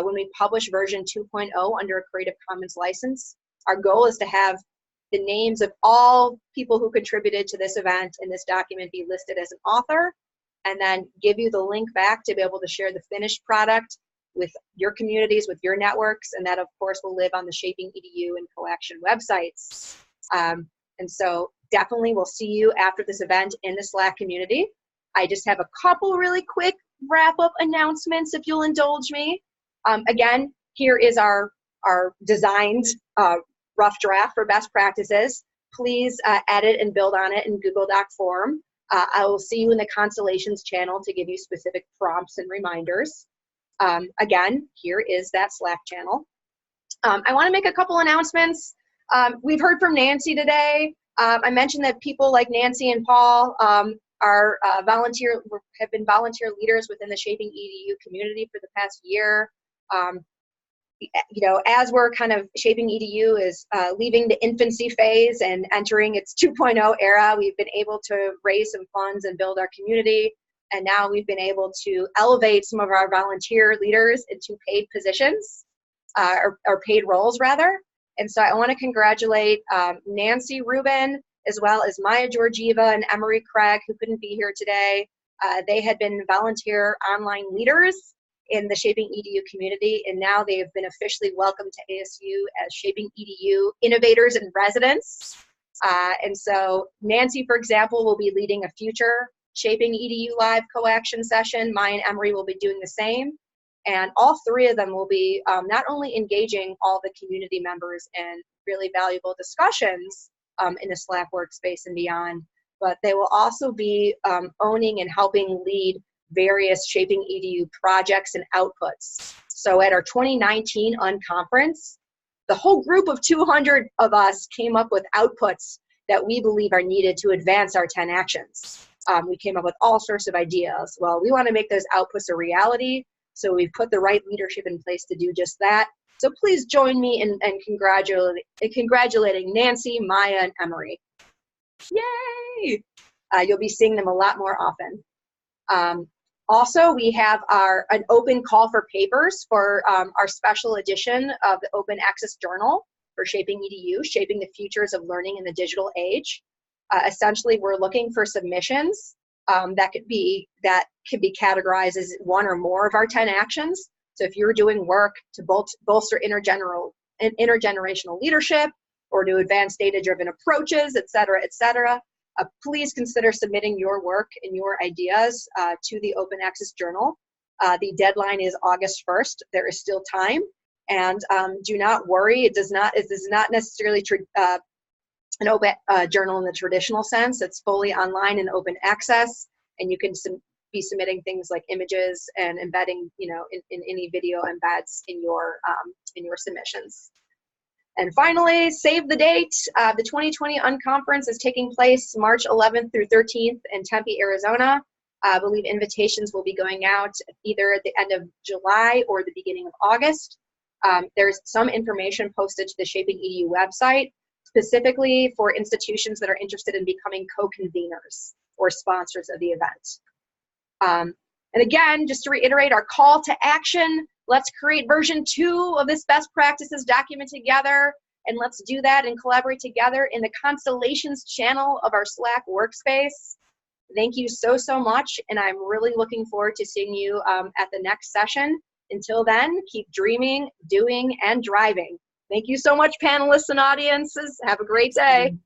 When we publish version 2.0 under a Creative Commons license, our goal is to have the names of all people who contributed to this event and this document be listed as an author, and then give you the link back to be able to share the finished product with your communities, with your networks, and that of course will live on the ShapingEDU and SoCoAction websites. And so definitely we'll see you after this event in the Slack community. I just have a couple really quick wrap-up announcements if you'll indulge me. Again, here is our designed rough draft for best practices. Please edit and build on it in Google Doc form. I will see you in the Constellations channel to give you specific prompts and reminders. Again, here is that Slack channel. I want to make a couple announcements. We've heard from Nancy today. I mentioned that people like Nancy and Paul have been volunteer leaders within the ShapingEDU community for the past year. You know, as we're kind of ShapingEDU is leaving the infancy phase and entering its 2.0 era, we've been able to raise some funds and build our community. And now we've been able to elevate some of our volunteer leaders into paid positions, or paid roles rather. And so I want to congratulate Nancy Rubin, as well as Maya Georgieva and Emery Craig, who couldn't be here today. They had been volunteer online leaders in the ShapingEDU community, and now they have been officially welcomed to ASU as ShapingEDU innovators and residents. And so Nancy, for example, will be leading a future ShapingEDU Live co-action session. Maya and Emery will be doing the same. And all three of them will be not only engaging all the community members in really valuable discussions in the Slack workspace and beyond, but they will also be owning and helping lead various ShapingEDU projects and outputs. So at our 2019 unconference, the whole group of 200 of us came up with outputs that we believe are needed to advance our 10 actions. We came up with all sorts of ideas. Well, we want to make those outputs a reality, so we've put the right leadership in place to do just that. So please join me in congratulating Nancy, Maya, and Emery. Yay! You'll be seeing them a lot more often. Also, we have an open call for papers for our special edition of the Open Access Journal for ShapingEDU, Shaping the Futures of Learning in the Digital Age. Essentially, we're looking for submissions that could be categorized as one or more of our 10 actions. So if you're doing work to bolster intergenerational leadership or to advance data-driven approaches, et cetera, please consider submitting your work and your ideas to the Open Access Journal. The deadline is August 1st. There is still time. And do not worry, it is not necessarily an open journal in the traditional sense. It's fully online and open access, and you can be submitting things like images and embedding, in any video embeds in your submissions. And finally, save the date. The 2020 Unconference is taking place March 11th through 13th in Tempe, Arizona. I believe invitations will be going out either at the end of July or the beginning of August. There's some information posted to the ShapingEDU website, specifically for institutions that are interested in becoming co-conveners or sponsors of the event. And again, just to reiterate our call to action, let's create version 2 of this best practices document together, and let's do that and collaborate together in the Constellations channel of our Slack workspace. Thank you so much, and I'm really looking forward to seeing you at the next session. Until then, keep dreaming, doing, and driving. Thank you so much, panelists and audiences. Have a great day.